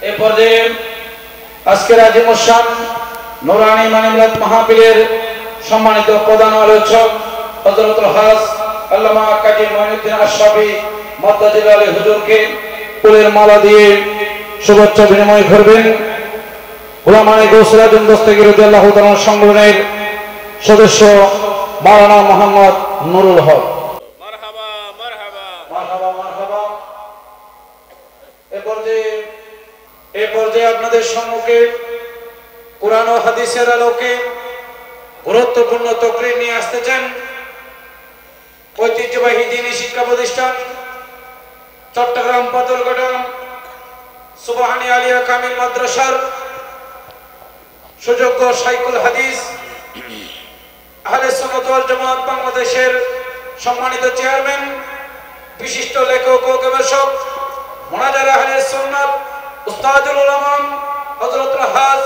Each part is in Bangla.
এ পর্যায়ে আজকের আজিমুস-শান নুরানী মানিমুলাত মাহফিলের সম্মানিত প্রধান আলোচক হযরতুল হাজ আল্লামা কাজী মঈনুদ্দিন আশরাফী মাদ্দাজিল্লাহ আলী হুজুরকে ফুলের মালা দিয়ে শুভেচ্ছা বিনিময় করবেন। উলামায়ে গৌসুল আজম দস্তগীর রাদিয়াল্লাহু তাআলা সংগঠনের সদস্য মাওলানা মোহাম্মদ নুরুল হক। মারহাবা মারহাবা মারহাবা মারহাবা। এ পর্যায়ে আপনাদের সম্মুখে কুরআন ও হাদিসের আলোকে গুরুত্বপূর্ণ তাকরীর নিয়ে আসতেছেন ঐতিহ্যবাহী দ্বীনি শিক্ষা প্রতিষ্ঠান চট্টগ্রাম পাথরঘাটা সুবহানী আলিয়া কামিল মাদ্রাসার সুযোগ্য শাইখুল হাদিস আহলে সুন্নাত ওয়াল জামাত বাংলাদেশের সম্মানিত চেয়ারম্যান, বিশিষ্ট লেখক ও গবেষক, মুনাজার আহলে সুন্নাত উস্তাদুল উলামা হযরতুল হাজ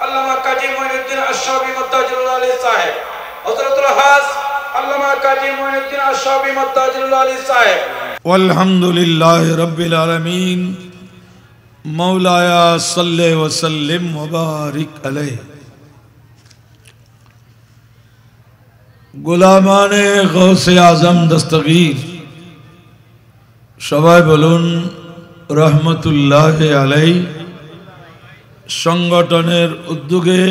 আল্লামা কাজী মঈনুদ্দিন আশরাফী মাদ্দাজিল্লাহ আলী সাহেব, হযরতুল হাজ আল্লামা কাজী মঈনুদ্দিন আশরাফী মাদ্দাজিল্লাহ আলী সাহেব। আলহামদুলিল্লাহি রাব্বিল আলামিন। মাওলায়া সাল্লি ওয়া সাল্লিম ওয়া বারিক আলাইহি। গোলামানে গৌসে আজম দস্তগীর সবাই বলুন রহমতুল্লাহি আলাইহি সংগঠনের উদ্যোগে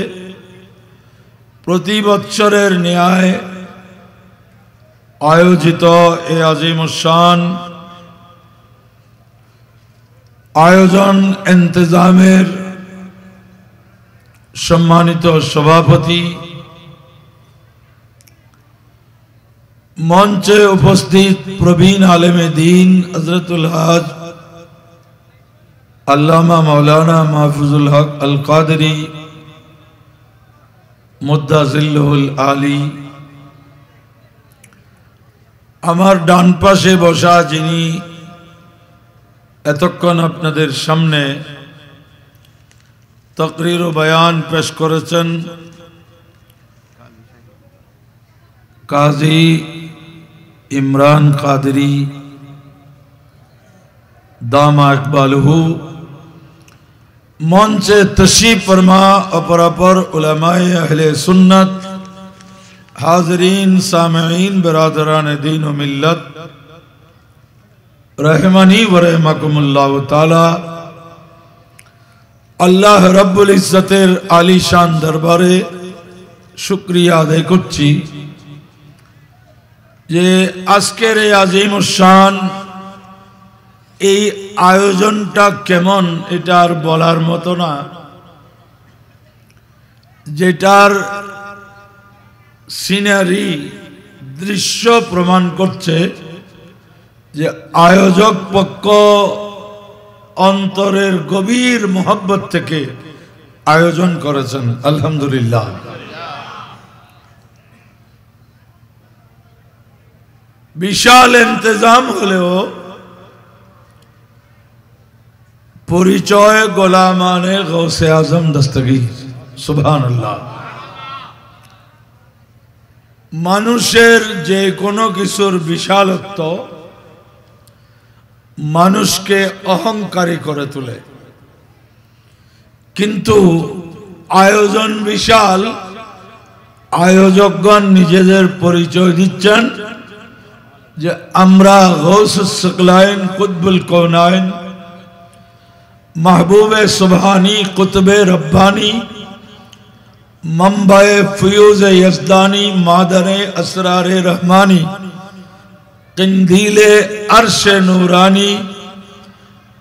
প্রতি বছরের ন্যায় আয়োজিত এই আজিমুস-শান আয়োজন ইন্তজামের সম্মানিত সভাপতি, মঞ্চে উপস্থিত প্রবীণ আলেমে দ্বীন হযরতুল হাজ আল্লামা মাওলানা মাহফুজুল হক আল কাদেরী মুদ্দাজিল্লুহুল আলী, আমার ডান পাশে বসা যিনি এতক্ষণ আপনাদের সামনে তাকরীর ও বয়ান পেশ করেছেন কাজী ইমরান কাদেরী দামা ইকবালুহু, মঞ্চে তশরিফ ফরমা অপরাপর উলামায়ে আহলে সুন্নাত, हाज़रीन सामईन बरादरान दीन व मिल्लत रहमानी व रहमकुमुल्लाह ताला। अल्लाह रब्बुल इज्जतेर आलिशान दरबारे शुक्रिया आदाय करছি যে আজকের এই আজিমুস-শান এই আয়োজনটা কেমন এটা আর বলার মতো না, যেটার সিনারি দৃশ্য প্রমাণ করছে যে আয়োজক পক্ষ অন্তরের গভীর মোহব্বত থেকে আয়োজন করেছেন। আলহামদুলিল্লাহ। বিশাল ইন্তজাম হলেও পরিচয় গোলামানে গৌসে আজম দস্তগীর। সুবহানাল্লাহ। মানুষের যে কোনো কিছুর বিশালত্ব মানুষকে অহংকারী করে তোলে, কিন্তু আয়োজন বিশাল, আয়োজকগণ নিজেদের পরিচয় দিচ্ছেন যে আমরা গৌসুস সকলাইন কুতবুল কৌনাইন মাহবুবে সুবহানী কুতবে রব্বানী मंबाए फ्यूज यज़दानी मादरे असरारे रहमानी कंदीले अर्श नूरानी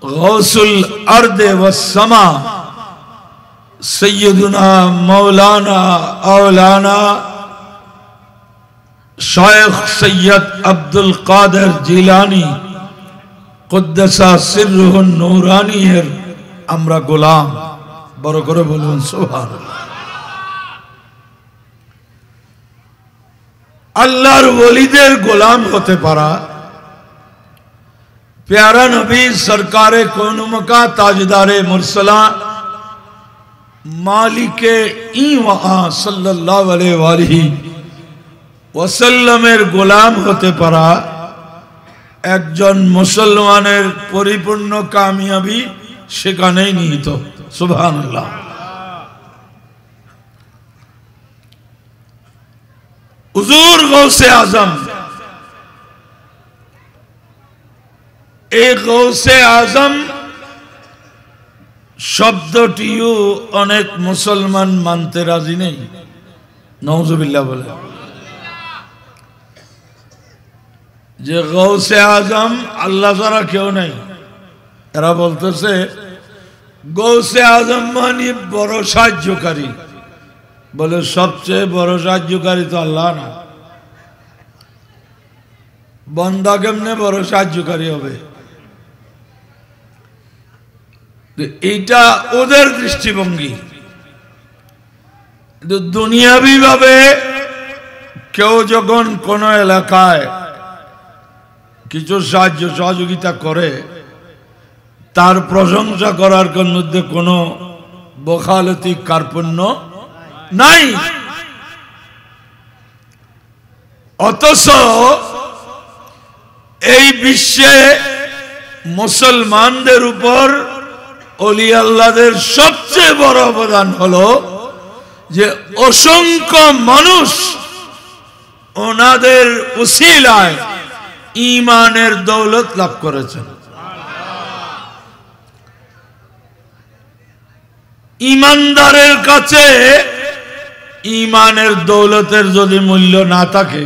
गौसुल अर्द व समा सय्यदुना मौलाना औलाना शेख सैयद अब्दुल कादिर जिलानी कुद्दसा सिर्रुहुन नूरानी एর আমরা গোলাম। বড় করে বলুন সুবহানাল্লাহ। আল্লাহর ওলিদের গোলাম হতে পারা, प्यारा नबी सरकारे कौनुमका ताजदारे मुरसला मालिके सल्लल्लाहु अलैहि वसल्लमेर गोलाम होते पारा एकजन मुसलमानेर परिपूर्ण कामयाबी সেখানেই নিহিত। সুবহানাল্লাহ। হুজুর গৌসে আজম, এই গৌসে আজম শব্দটিও অনেক মুসলমান মানতে রাজি নেই। নাউজুবিল্লাহ বলে যে গৌসে আজম আল্লাহ ছাড়া কেউ নাই। এরা বলতেছে গৌসে আজম মানে বড় সাহায্যকারী। বলে সবচেয়ে বড় সাহায্যকারী তো আল্লাহ না, বন্দা কেমনে বড় সাহায্যকারী হবে? এইটা ওদের দৃষ্টিভঙ্গি। দুনিয়াবি ভাবে কেউ যখন কোন এলাকায় কিছু সাহায্য সহযোগিতা করে, তার প্রশংসা করার মধ্যে কোনো বখালতি কার্পণ্য নাই। অথচ এই বিশ্বে মুসলমানদের উপর ওলি আল্লাহদের সবচেয়ে বড় অবদান হলো যে অসংখ্য মানুষ ওনাদের উসিলায় ঈমানের দৌলত লাভ করেছেন। ঈমানদারের কাছে ঈমানের দৌলতের যদি মূল্য না থাকে,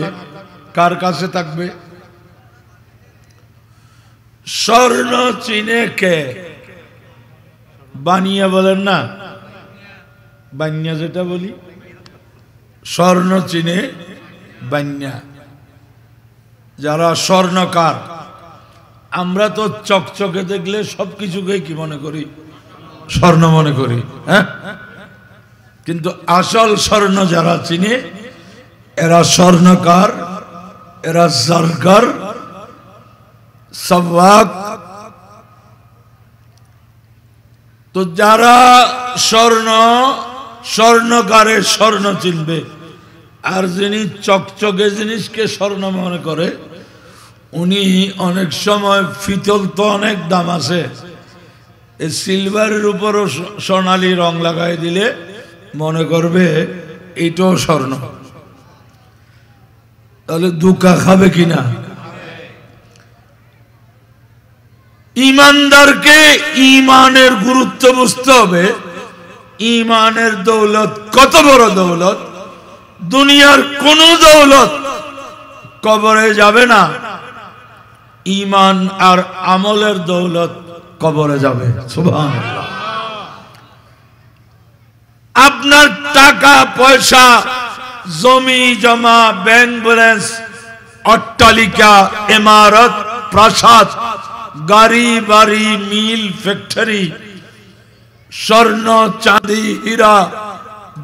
কার কাছে থাকবে? স্বর্ণ চিনে কে? বানিয়া বলেন না, বানিয়া যেটা বলি, স্বর্ণ চিনে বানিয়া। যারা স্বর্ণকার, আমরা তো চকচকে দেখলে সবকিছুকে কি মনে করি? স্বর্ণ মনে করি, হ্যাঁ। কিন্তু আসল স্বর্ণ যারা চিনে, এরা স্বর্ণকার, এরা জারকার, সাওয়াক। তো যারা স্বর্ণকারের স্বর্ণ চিনবে, আর যিনি চকচকে জিনিসকে স্বর্ণ মনে করে, উনি অনেক সময়, ফিতল তো অনেক দাম আছে, এই সিলভারের উপরও সোনালি রং লাগাই দিলে মনে করবে এইটাও স্বর্ণ। তাহলে ধোঁকা খাবে কিনা? ঈমানদারকে ঈমানের গুরুত্ব বুঝতে হবে। ঈমানের দৌলত কত বড় দৌলত! দুনিয়ার কোন দৌলত কবরে যাবে না, ঈমান আর আমলের দৌলত কবরে যাবে। সুবহানাল্লাহ। আপনার টাকা পয়সা, জমি জমা, ব্যাংক ব্যালেন্স, অট্টালিকা, ইমারত, প্রাসাদ, গাড়ি বাড়ি, মিল, ফ্যাক্টরি, স্বর্ণ চাঁদি, হীরা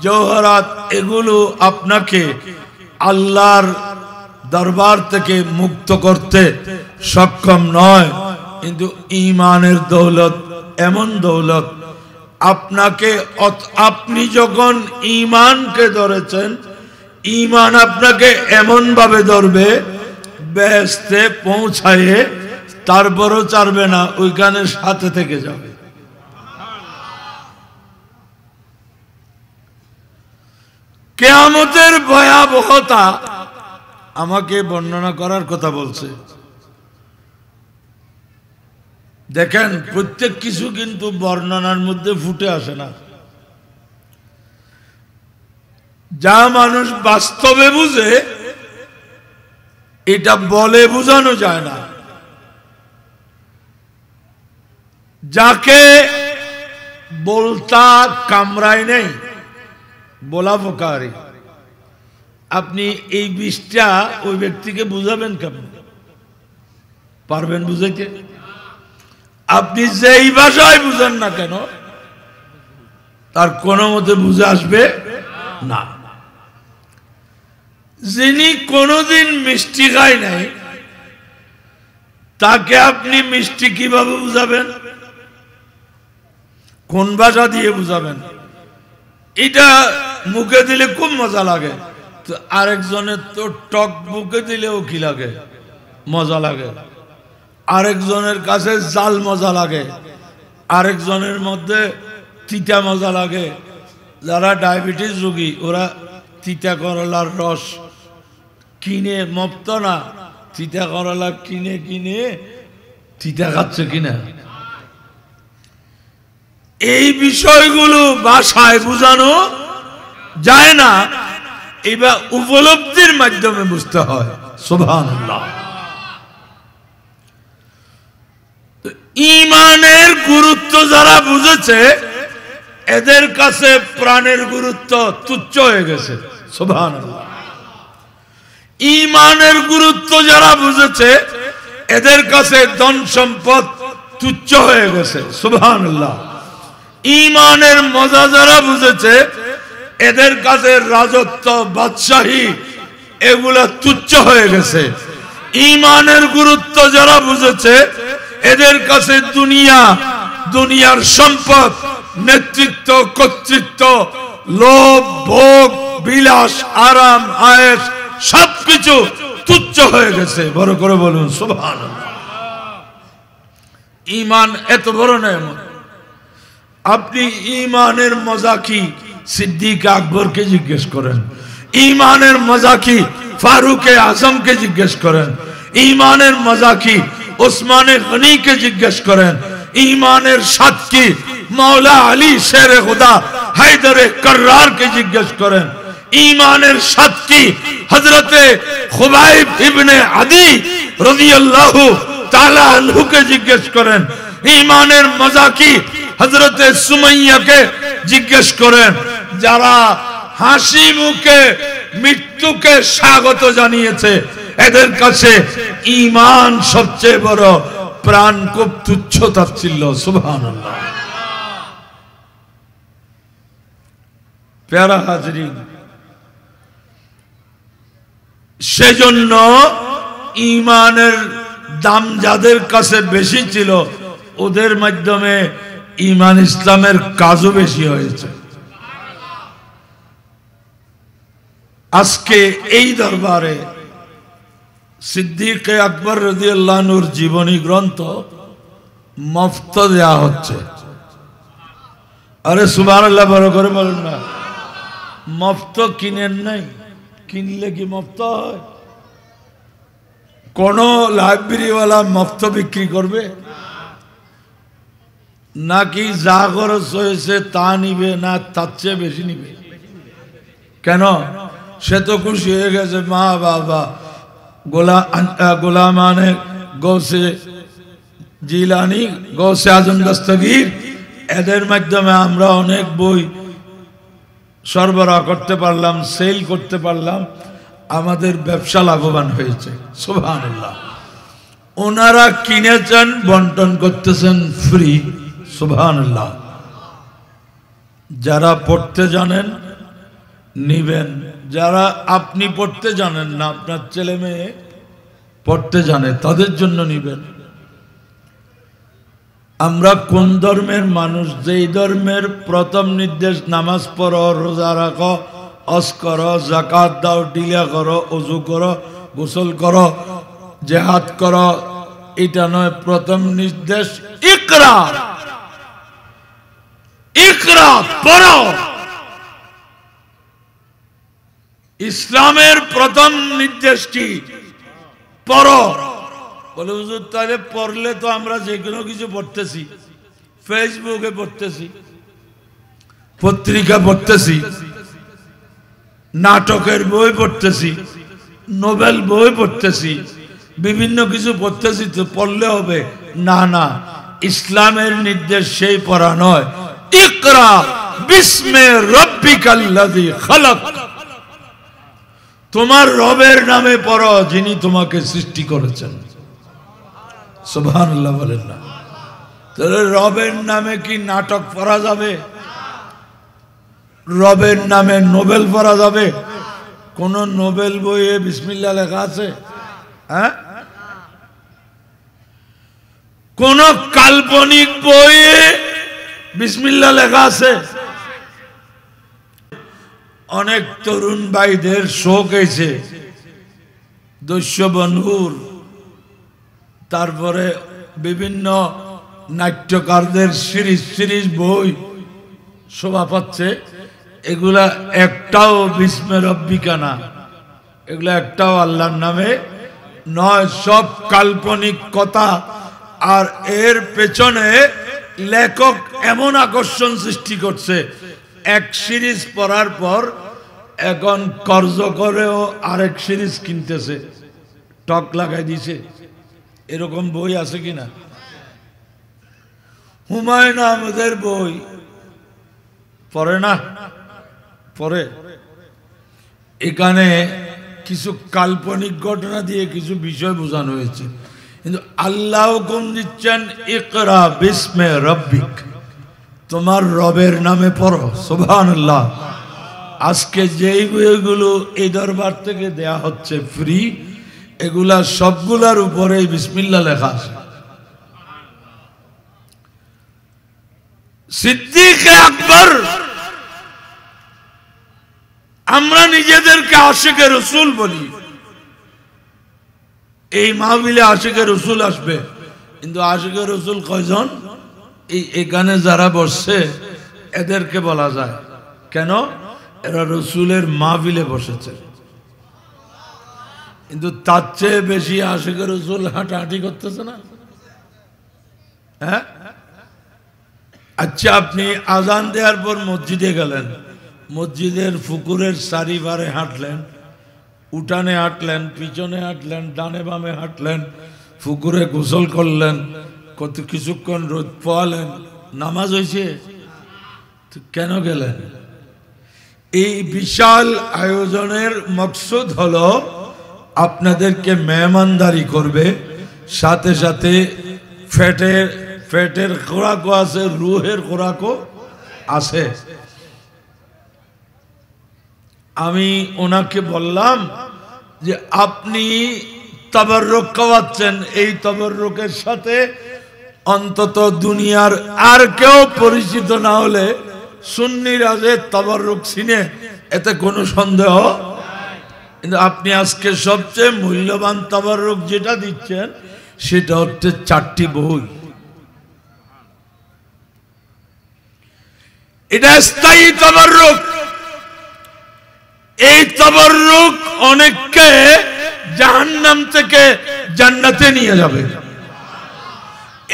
জওহরাত, এগুলো আপনাকে আল্লাহর দরবার থেকে মুক্ত করতে সক্ষম নয়। কিন্তু ঈমানের দৌলত এমন দৌলত, আপনাকে, আপনি যখন ঈমানকে ধরেছেন, ঈমান আপনাকে এমন ভাবে ধরবে, বেহেশতে পৌঁছায়, তারপরও ছাড়বে না, ওইখানে সাথে থেকে যাবে। কিয়ামতের ভয়াবহতা আমাকে বর্ণনা করার কথা বলছে। দেখেন, প্রত্যেক কিছু কিন্তু বর্ণনার মধ্যে ফুটে আসে না। যা মানুষ বাস্তবে বুঝে, এটা বলে বোঝানো যায় না। যাকে বলতা কামরায় নেই, বলা ফোকারি, আপনি এই বিষটা ওই ব্যক্তিকে বুঝাবেন কেমন? পারবেন বুঝাইতে? আপনি যেই ভাষায় বুঝেন না কেন, তার কোনো মতে বুঝে আসবে না। যিনি কোনোদিন মিষ্টি খায় নাই, তাকে আপনি মিষ্টি কিভাবে বুঝাবেন? কোন ভাষা দিয়ে বুঝাবেন? এটা মুখে দিলে খুব মজা লাগে, তো আরেকজনের তো টক মুখে দিলেও কি লাগে? মজা লাগে। আরেকজনের কাছে জাল মজা লাগে, আরেকজনের মধ্যে তিতা মজা লাগে। যারা ডায়াবেটিস রোগী ওরা তিতা করলার রস কিনে, মপ্ত না, তিতা করলা কিনে কিনে তিতা খাচ্ছে কিনা। এই বিষয়গুলো ভাষায় বোঝানো যায় না, এবার উপলব্ধির মাধ্যমে বুঝতে হয়। সুবহানাল্লাহ। ঈমানের গুরুত্ব যারা বুঝেছে এদের কাছে প্রাণের গুরুত্ব তুচ্ছ হয়ে গেছে। সুবহানাল্লাহ। ঈমানের গুরুত্ব যারা বুঝেছে এদের কাছে ধন সম্পদ তুচ্ছ হয়ে গেছে। সুবহানাল্লাহ। ঈমানের মজা যারা বুঝেছে এদের কাছে রাজত্ব, বাদশাহী এগুলা তুচ্ছ হয়ে গেছে। ঈমানের গুরুত্ব যারা বুঝেছে এদের কাছে দুনিয়া, দুনিয়ার সম্পদ, নেতৃত্ব, কর্তৃত্ব, লোভ, ভোগ, বিলাস, আরাম, আয়েশ সবকিছু তুচ্ছ হয়ে গেছে। বড় করে বলুন সুবহানাল্লাহ। ঈমান এত বড় নেয়ামত। আপনি ঈমানের মজা কি সিদ্দিক আকবরকে জিজ্ঞেস করেন, ঈমানের মজা কি ফারুক আজমকে জিজ্ঞেস করেন, ঈমানের মজা কি ওসমানে গনিকে জিজ্ঞেস করেন, ঈমানের স্বাদ কি মৌলা আলী শেরে খুদা হায়দারে কর্রারকে জিজ্ঞেস করেন, ঈমানের স্বাদ কি হযরতে খুবাইব ইবনে আদি রাদিয়াল্লাহু তাআলা আনহুকে জিজ্ঞেস করেন, ঈমানের মজা কি হযরতে সুমাইয়াকে জিজ্ঞেস করেন। যারা হাসি মুখে মৃত্যুকে স্বাগত জানিয়েছে এদের কাছে ঈমান সবচেয়ে বড়, প্রাণ খুব তুচ্ছ তাচ্ছিল্য। সুবহানাল্লাহ। প্যারা হাজরিন, সেজন্য ঈমানের দাম যাদের কাছে বেশি ছিল ওদের মাধ্যমে ঈমান ইসলামের কাজও বেশি হয়েছে। আজকে এই দরবারে সিদ্দিক আকবর রাদিয়াল্লাহু আনহুর জীবনী গ্রন্থ মুফত দেয়া হচ্ছে। আরে সুবহানাল্লাহ, বড় করে বলেন না। মুফত কিনেন নাই, কিনলে কি মুফত হয়? কোন লাইব্রেরিওয়ালা মুফত বিক্রি করবে নাকি যা খরচ হয়েছে তা নিবে, না তার চেয়ে বেশি নিবে? কেন? সে তো খুশি হয়ে গেছে, মা বাবা গোলামানে গৌসে জিলানি, গৌসে আজম দস্তগীর, এদের মাধ্যমে আমরা অনেক বই সরবরাহ করতে পারলাম, সেল করতে পারলাম, আমাদের ব্যবসা লাভবান হয়েছে। সুবহানাল্লাহ। ওনারা কিনেছেন, বন্টন করতেছেন ফ্রি। সুবহানাল্লাহ। যারা পড়তে জানেন নিবেন, যারা আপনি পড়তে জানেন না, আপনার ছেলে মেয়ে পড়তে জানে, তাদের জন্য নিবেন। আমরা কোন ধর্মের মানুষ? যেই ধর্মের প্রথম নির্দেশ নামাজ পড়ো, রোজা রাখো, হজ করো, যাকাত দাও, ডিলা করো, ওযু করো, গোসল করো, জিহাদ করো, এটা নয়। প্রথম নির্দেশ ইকরা, ইকরা পড়ো। ইসলামের প্রথম নির্দেশ কি? পড়ো। বলে হুজুর তাহলে পড়লে তো আমরা যে কোনো কিছু পড়তেছি, ফেসবুকে পড়তেছি, পত্রিকা পড়তেছি, নাটকের বই পড়তেছি, নোবেল বই পড়তেছি, বিভিন্ন কিছু পড়তেছি, তো পড়লে হবে? না না, ইসলামের নির্দেশ সেই পড়া নয়। ইকরা বিস্মে রব্বিকাল্লাযী খালাক। তোমার রবের নামে পড়ো যিনি তোমাকে সৃষ্টি করেছেন। সুবহানাল্লাহ বলেন না। তাহলে রবের নামে কি নাটক পড়া যাবে? রবের নামে নোবেল পড়া যাবে? কোন নোবেল বইয়ে বিসমিল্লাহ লেখা আছে? হ্যাঁ? কোন কাল্পনিক বইয়ে বিসমিল্লাহ লেখা আছে? অনেক তরুণ ভাইদের শোক হয়েছে দস্যু বন্ধুর, তারপরে বিভিন্ন নাট্যকারদের সিরিজ সিরিজ বই শোভা পাচ্ছে, এগুলা একটাও বিস্মে রব্বিকা না, এগুলা একটাও আল্লাহর নামে নয়, সব কাল্পনিক কথা। আর এর পেছনে লেখক এমন আকর্ষণ সৃষ্টি করছে, এক সিরিজ পড়ার পর এখন কর্জ করেও আরেক সিরিজ কিনতেছে, টক লাগাই দিছে। এরকম বই আছে কিনা? হুমায়ুন আহমেদের বই পড়ে না? পড়ে। এখানে কিছু কাল্পনিক ঘটনা দিয়ে কিছু বিষয় বোঝানো হয়েছে, কিন্তু আল্লাহ হুকুম দিচ্ছেন ইকরা বিস্মে রব্বিক, তোমার রবের নামে পড়ো। সুবহানাল্লাহ। আজকে যেই বইগুলো এই দরবার থেকে দেয়া হচ্ছে ফ্রি, এগুলা সবগুলার উপরে বিসমিল্লাহ লেখা আছে। সিদ্দিক আকবর, আমরা নিজেদেরকে আশিকে রসুল বলি, এই মাহফিলে আশিকে রসুল আসবে, কিন্তু আশিকে রসুল কয়জন? এখানে যারা বসছে এদেরকে বলা যায়। কেন? এরা রসুলের মাহফিলে বসেছে। কিন্তু তার চেয়ে বেশি আশিকে রসুল হাঁটাহাঁটি করতেছে না? হ্যাঁ, আচ্ছা, আপনি আজান দেওয়ার পর মসজিদে গেলেন, মসজিদের পুকুরের চারিপারে হাঁটলেন, উঠানে হাঁটলেন, পিছনে হাঁটলেন, ডানে বামে হাঁটলেন, পুকুরে গোসল করলেন, কত কিছুক্ষণ রোদ পোয়ালেন, নামাজ হয়েছে? কেন গেলেন? এই বিশাল আয়োজনের মকসুদ হলো আপনাদেরকে মেহমানদারি করবে, সাথে সাথে পেটের খোরাকও আছে, রুহের খোরাকও আছে। আমি ওনাকে বললাম যে আপনি তাবাররুক খাওয়াচ্ছেন, এই তাবাররুকের সাথে অন্তত দুনিয়ার আর কেউ পরিচিত না হলে সুন্নিরা যে তাবাররুক চিনে, এতে কোনো সন্দেহ। কিন্তু আপনি আজকে সবচেয়ে মূল্যবান তাবাররুক যেটা দিচ্ছেন সেটা হচ্ছে 4টি বই। এটা স্থায়ী তাবাররুক। এই তাবাররুক অনেককে জাহান্নাম থেকে জান্নাতে নিয়ে যাবে।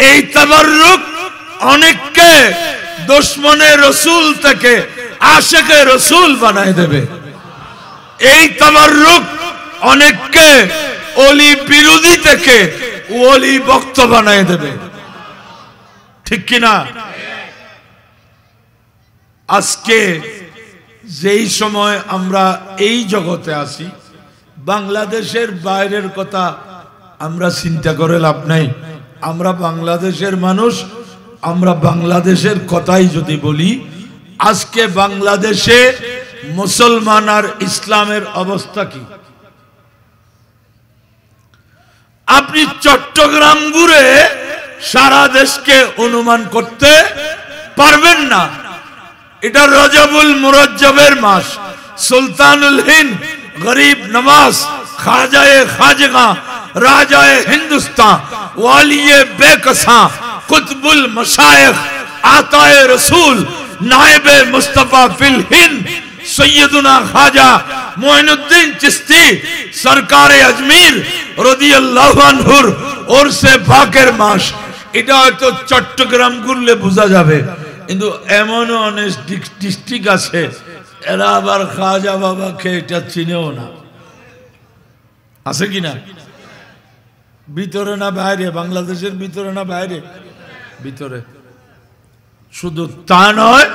এই তাবাররুক অনেককে দুশমনে রসুল থেকে আশিকে রসুল বানায় দেবে। এই তাবাররুক অনেককে ওলি বিরোধী থেকে ওলি ভক্ত বানায় দেবে। ঠিক কিনা? আজকে যেই সময় আমরা এই জগতে আছি, বাংলাদেশের বাইরের কথা আমরা চিন্তা করে লাভ নাই। আমরা বাংলাদেশের মানুষ, আমরা বাংলাদেশের কথাই যদি বলি, আজকে বাংলাদেশে মুসলমান আর ইসলামের অবস্থা কি? আপনি চট্টগ্রাম ঘুরে সারা দেশকে অনুমান করতে পারবেন না। এটা রজবুল মুরজ্জবের মাস। সুলতানুল হিন্দ, গরিব নওয়াজ, খাজায়ে খাজগা, রাজায়ে হিন্দুস্তান, ওয়ালিয়ে বেকসা, কুতবুল মশায়েখ, আতায়ে রসুল, नायबे मुस्तफा फिल हिंद, सैयदुना खाजा मोइनुद्दीन चिश्ती, सरकारे अजमीर रदियल्लाहु अन्हुर और से भागेर मास। এটা হয়তো চট্টগ্রাম ঘুরলে বোঝা যাবে, কিন্তু এমন অনেক ডিস্ট্রিক্ট আছে এরা আবার খাজা বাবাকে এটা চিনেও না। আছে কিনা? ভিতরে না বাইরে? বাংলাদেশের ভিতরে না বাইরে? ভিতরে। শুধু তা নয়,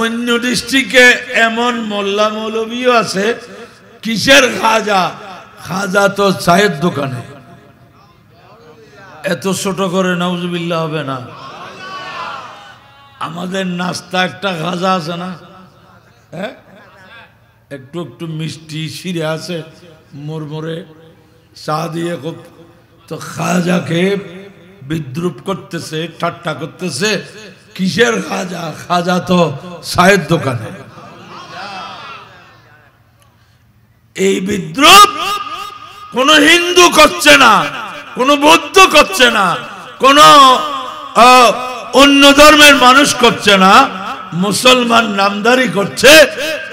অন্য ডিস্ট্রিক্টে এমন মোল্লা মৌলভীও আছে। কিসের খাজা? খাজা তো চায়ের দোকানে। এত ছোট করে নাউজুবিল্লাহ হবে না। আমাদের নাস্তা একটা খাজা আছে না? হ্যাঁ, একটু একটু মিষ্টি শিরে আছে, মুরমুরে চা দিয়ে খুব। তো খাজাকে বিদ্রুপ করতেছে, ঠাট্টা করতেছে। কিসের খাজা? খাজা তো চায়ের দোকানে। এই বিদ্রুপ কোন হিন্দু করছে না, কোন বৌদ্ধ করছে না, কোন অন্য ধর্মের মানুষ করছে না, মুসলমান নামদারি করছে,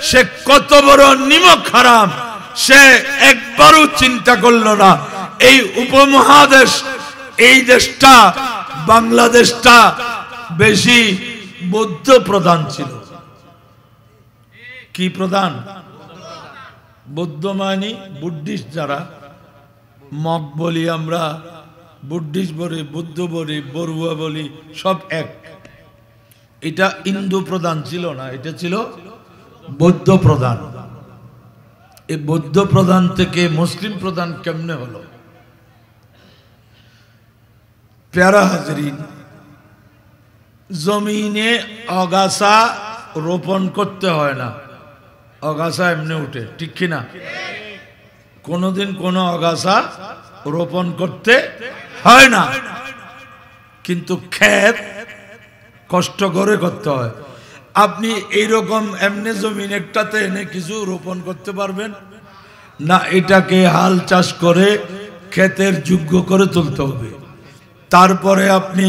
সে কত বড় নিমক হারাম সে একবারও চিন্তা করলো না। এই উপমহাদেশ, এই দেশটা বাংলাদেশটা বেশি বৌদ্ধ প্রধান ছিল। কি প্রধান? বৌদ্ধ মানে বুদ্ধিস্ট, যারা মগ বলি আমরা, বুদ্ধিস্ট বলি, বুদ্ধ বলি, বড়ুয়া বলি, সব এক। এটা হিন্দু প্রধান ছিল না, এটা ছিল বৌদ্ধ প্রধান। এই বৌদ্ধ প্রধান থেকে মুসলিম প্রধান কেমনে হলো? প্যারা হাজরিন, জমিনে আগাছা রোপণ করতে হয় না, আগাছা এমনি উঠে, ঠিক কিনা? কোনোদিন কোনো আগাছা রোপণ করতে হয় না, কিন্তু ক্ষেত কষ্ট করে করতে হয়। আপনি এইরকম এমনি জমিন একটাতে এনে কিছু রোপণ করতে পারবেন না? এটাকে হাল চাষ করে ক্ষেতের যোগ্য করে তুলতে হবে, তারপরে আপনি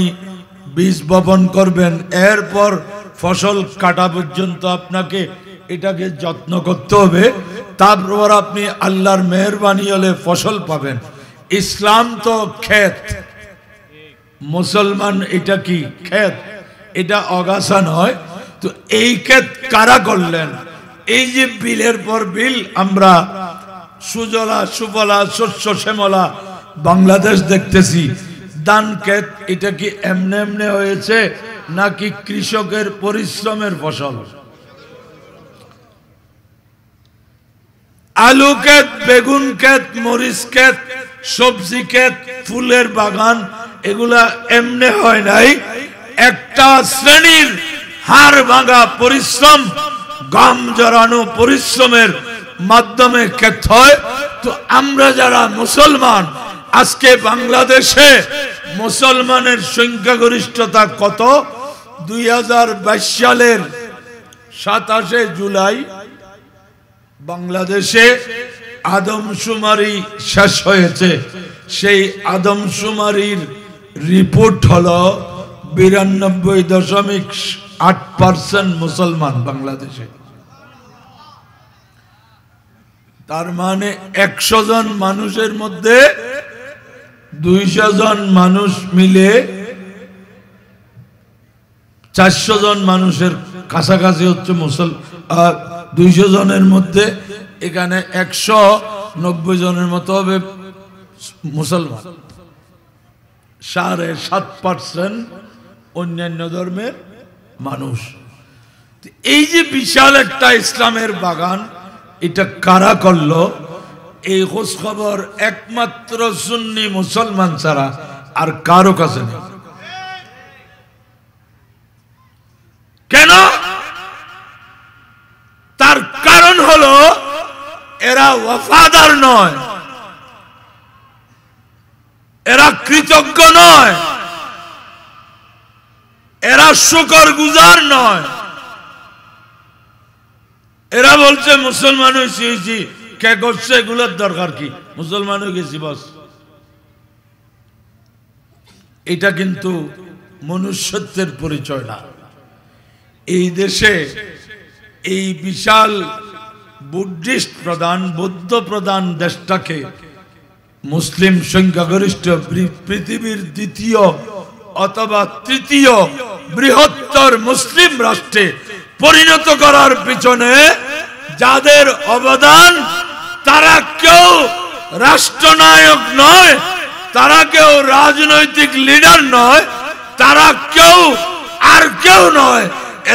বীজ বপন করবেন, এরপর ফসল কাটা পর্যন্ত আপনাকে এটাকে যত্ন করতে হবে, তারপর আপনি আল্লাহর মেহেরবানি হলে ফসল পাবেন। ইসলাম তো ক্ষেত, মুসলমান এটা কি? ক্ষেত, এটা আগাছা নয়। তো এই ক্ষেত কারা করলেন? এই যে বিলের পর বিল আমরা সুজলা সুফলা শস্য শ্যামলা বাংলাদেশ দেখতেছি, ধান ক্ষেত এটা কি এমনে এমনে হয়েছে নাকি কৃষকের পরিশ্রমের ফসল? আলু ক্ষেত, বেগুন ক্ষেত, মরিচ ক্ষেত, সবজি ক্ষেত, ফুলের বাগান, এগুলা এমনে হয় নাই। একটা শ্রেণীর হাড় ভাঙা পরিশ্রম, গাম জড়ানো পরিশ্রমের মাধ্যমে ক্ষেত হয়। তো আমরা যারা মুসলমান, আজকে বাংলাদেশে মুসলমানের সংখ্যাগরিষ্ঠতা কত? 2022 সালের 27শে জুলাই বাংলাদেশে আদমশুমারি শেষ হয়েছে। সেই আদমশুমারির রিপোর্ট হলো 92.8% মুসলমান বাংলাদেশে। তার মানে 100 জন মানুষের মধ্যে 200 জন মানুষ মিলে 400 জন মানুষের কাছাকাছি হচ্ছে মুসলমান। 200 জনের মধ্যে এখানে 190 জনের মতো হবে মুসলমান, 7.5% অন্যান্য ধর্মের মানুষ। এই যে বিশাল একটা ইসলামের বাগান, এটা কারা করলো? এই খোঁজ খবর একমাত্র সুন্নি মুসলমান ছাড়া আর কারো কাছে নেই। কেন? তার কারণ হলো এরা ওয়াফাদার নয়, এরা কৃতজ্ঞ নয়, এরা শুকর গুজার নয়। এরা বলছে মুসলমান হয়েছি, কে করছে এগুলোর দরকার কি, মুসলমান হয়ে গেছি বস। এটা কিন্তু মনুষ্যত্বের পরিচয় না। এই দেশে এই বিশাল বুদ্ধিস্ট প্রধান, বৌদ্ধ প্রধান দেশটাকে মুসলিম সংখ্যাগরিষ্ঠ পৃথিবীর দ্বিতীয় অথবা তৃতীয় বৃহত্তর মুসলিম রাষ্ট্রে পরিণত করার পিছনে যাদের অবদান, তারা কেউ রাষ্ট্রনায়ক নয়, তারা কেউ রাজনৈতিক লিডার নয়, তারা কেউ আর কেউ নয়,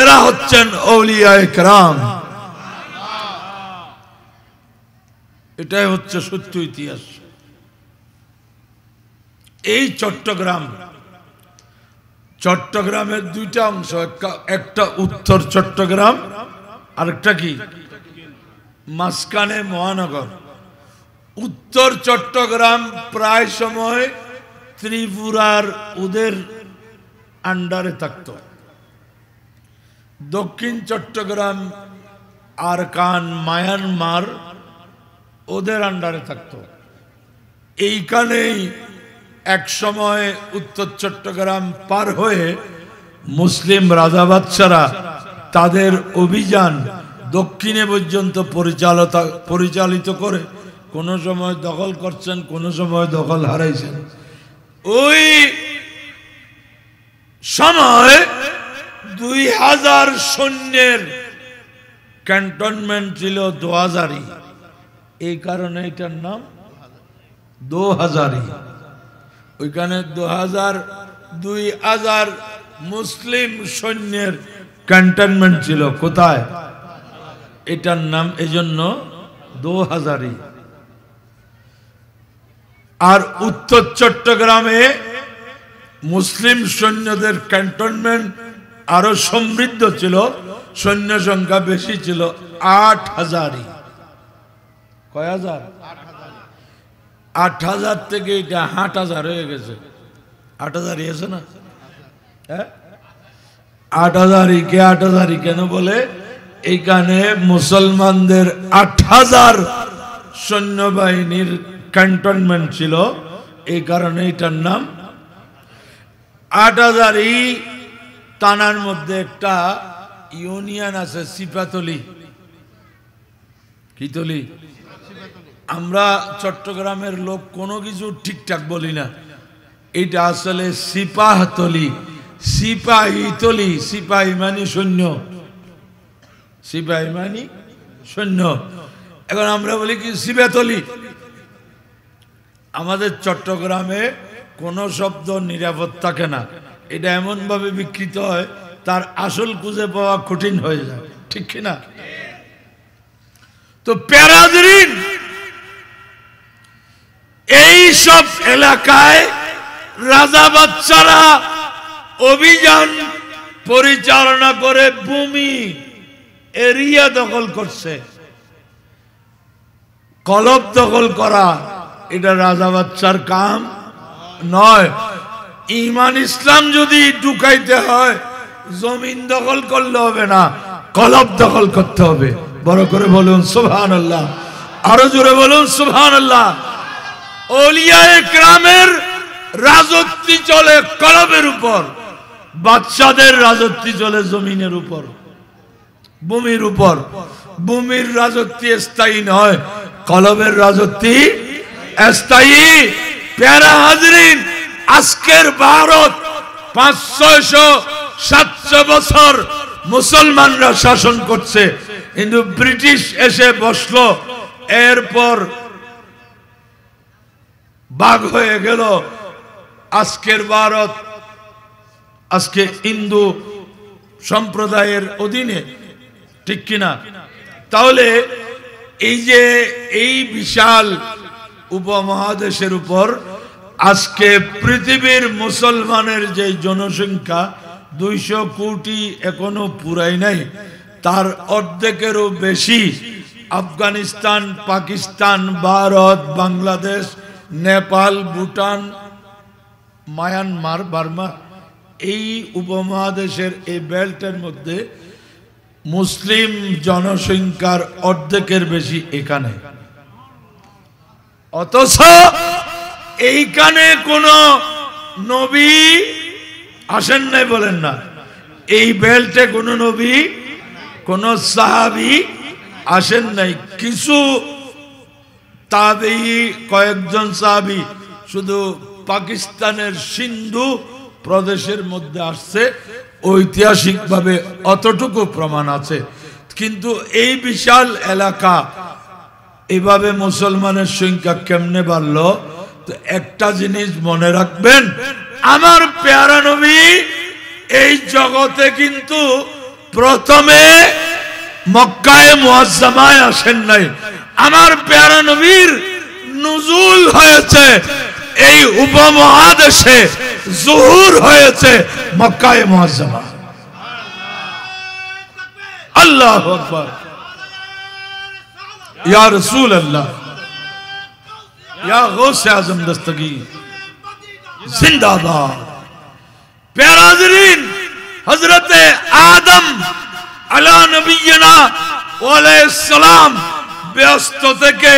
এরা হচ্ছেন আউলিয়ায়ে কেরাম। এটাই হচ্ছে সত্য ইতিহাস। এই চট্টগ্রামের দুইটা অংশ, একটা উত্তর চট্টগ্রাম, আরেকটা কি মাঝখানে মহানগর। উত্তর চট্টগ্রাম প্রায় সময় ত্রিপুরার ওদের আন্ডারে থাকত, দক্ষিণ চট্টগ্রাম আরাকান মায়ানমার ওদের আন্ডারে থাকত। এইখানেই এক সময় উত্তর চট্টগ্রাম পার হয়ে মুসলিম রাজা বাদশারা তাদের অভিযান দক্ষিণে পর্যন্ত পরিচালিত করে কোন সময় দখল করছেন, কোন সময় দখল হারাইছেন। ওই সময় 2000 সৈন্যের ক্যান্টনমেন্ট ছিল দোহাজারি, এই কারণে এটার নাম দোহাজারি। ওইখানে 2000 মুসলিম সৈন্যের ক্যান্টনমেন্ট ছিল। কোথায়? এটার নাম এজন্য দোহাজারি। আর উত্তর চট্টগ্রামে মুসলিম সৈন্যদের ক্যান্টনমেন্ট আরো সমৃদ্ধ ছিল, সৈন্য সংখ্যা বেশি ছিল 8000। কয় হাজার? 8000 থেকে এটা 8000 হয়ে গেছে। 8000 আছে না? হ্যাঁ, 8000 কে 8000 কেন বলে? এখানে মুসলমানদের 8000 সৈন্যবাহিনীর ক্যান্টনমেন্ট ছিল, এই কারণে এটার নাম 8000। থানার মধ্যে একটা ইউনিয়ন আছে সিপাতলি। কি তলি? আমরা চট্টগ্রামের লোক কোনো কিছু ঠিকঠাক বলি না, এটা আসলে সিপাহতলি, সিপাহীতলি। সিপাহী মানে সৈন্য, সিপাহী মানে সৈন্য। এখন আমরা বলি কি সিপাতলি। আমাদের চট্টগ্রামে কোনো শব্দ নিরাপদ থাকে না, এটা এমন ভাবে বিকৃত হয় তার আসল খুঁজে পাওয়া কঠিন হয়ে যায়, ঠিক কিনা? তো প্যারাদরিন, এই সব এলাকায় রাজা বাচ্চারা অভিযান পরিচালনা করে ভূমি এরিয়া দখল করছে। কলব দখল করা এটা রাজা বাচ্চার কাম নয়। ঈমান ইসলাম যদি ঢুকাইতে হয় জমিন দখল করলে হবে না, কলব দখল করতে হবে। বড় করে বলুন সুবহানাল্লাহ, আরো জোরে বলুন সুবহানাল্লাহ। আউলিয়ায়ে কেরামের রাজত্ব চলে কলবের উপর, বাদশাদের রাজত্ব চলে জমিনের উপর, ভূমির উপর। ভূমির রাজত্ব স্থায়ী নয়, কলবের রাজত্ব স্থায়ী। প্যারা হাজরিন, আজকের ভারত 500-700 বছর মুসলমানরা শাসন করছে, কিন্তু ব্রিটিশ এসে বসলো, এরপর ভাগ হয়ে গেল। আজকের ভারত আজকে হিন্দু সম্প্রদায়ের অধীনে, ঠিক কিনা? তাহলে এই যে এই বিশাল উপমহাদেশের উপর আজকে পৃথিবীর মুসলমানের যে জনসংখ্যা 200 কোটি এখনো পুরাই নাই, তার অর্ধেকেরও বেশি আফগানিস্তান, পাকিস্তান, ভারত, বাংলাদেশ, নেপাল, ভুটান, মায়ানমার, বার্মা, এই উপমহাদেশের এই বেল্টের মধ্যে মুসলিম জনসংখ্যার অর্ধেকের বেশি এখানে। অথচ এইখানে কোন নবী আসেন নাই, বলেন না? এই বেল্টে কোন নবী, কোন সাহাবী আসেন নাই। কিছু তাবেঈ, কয়েকজন সাহাবী শুধু পাকিস্তানের সিন্ধু প্রদেশের মধ্যে আসছে, ঐতিহাসিকভাবে অতটুকু প্রমাণ আছে। কিন্তু এই বিশাল এলাকা এভাবে মুসলমানের সংখ্যা কেমনে বাড়লো? তো একটা জিনিস মনে রাখবেন, আমার প্যারা নবী এই জগতে কিন্তু প্রথমে মক্কায়ে মুআজ্জামায় আসেন নাই। আমার প্যারা নবীর নুজুল হয়েছে এই উপমহাদেশে, জুহুর হয়েছে মক্কায়ে মুআজ্জামা। আল্লাহু আকবার, ইয়া রাসূলুল্লাহ, ইয়া গৌসে আজম দস্তগীর জিন্দাবাদ। প্যারাজরিন, হযরতে আদম আলা নবিয়িনা ওয়া আলাইহিস সালাম ব্যস্ত থেকে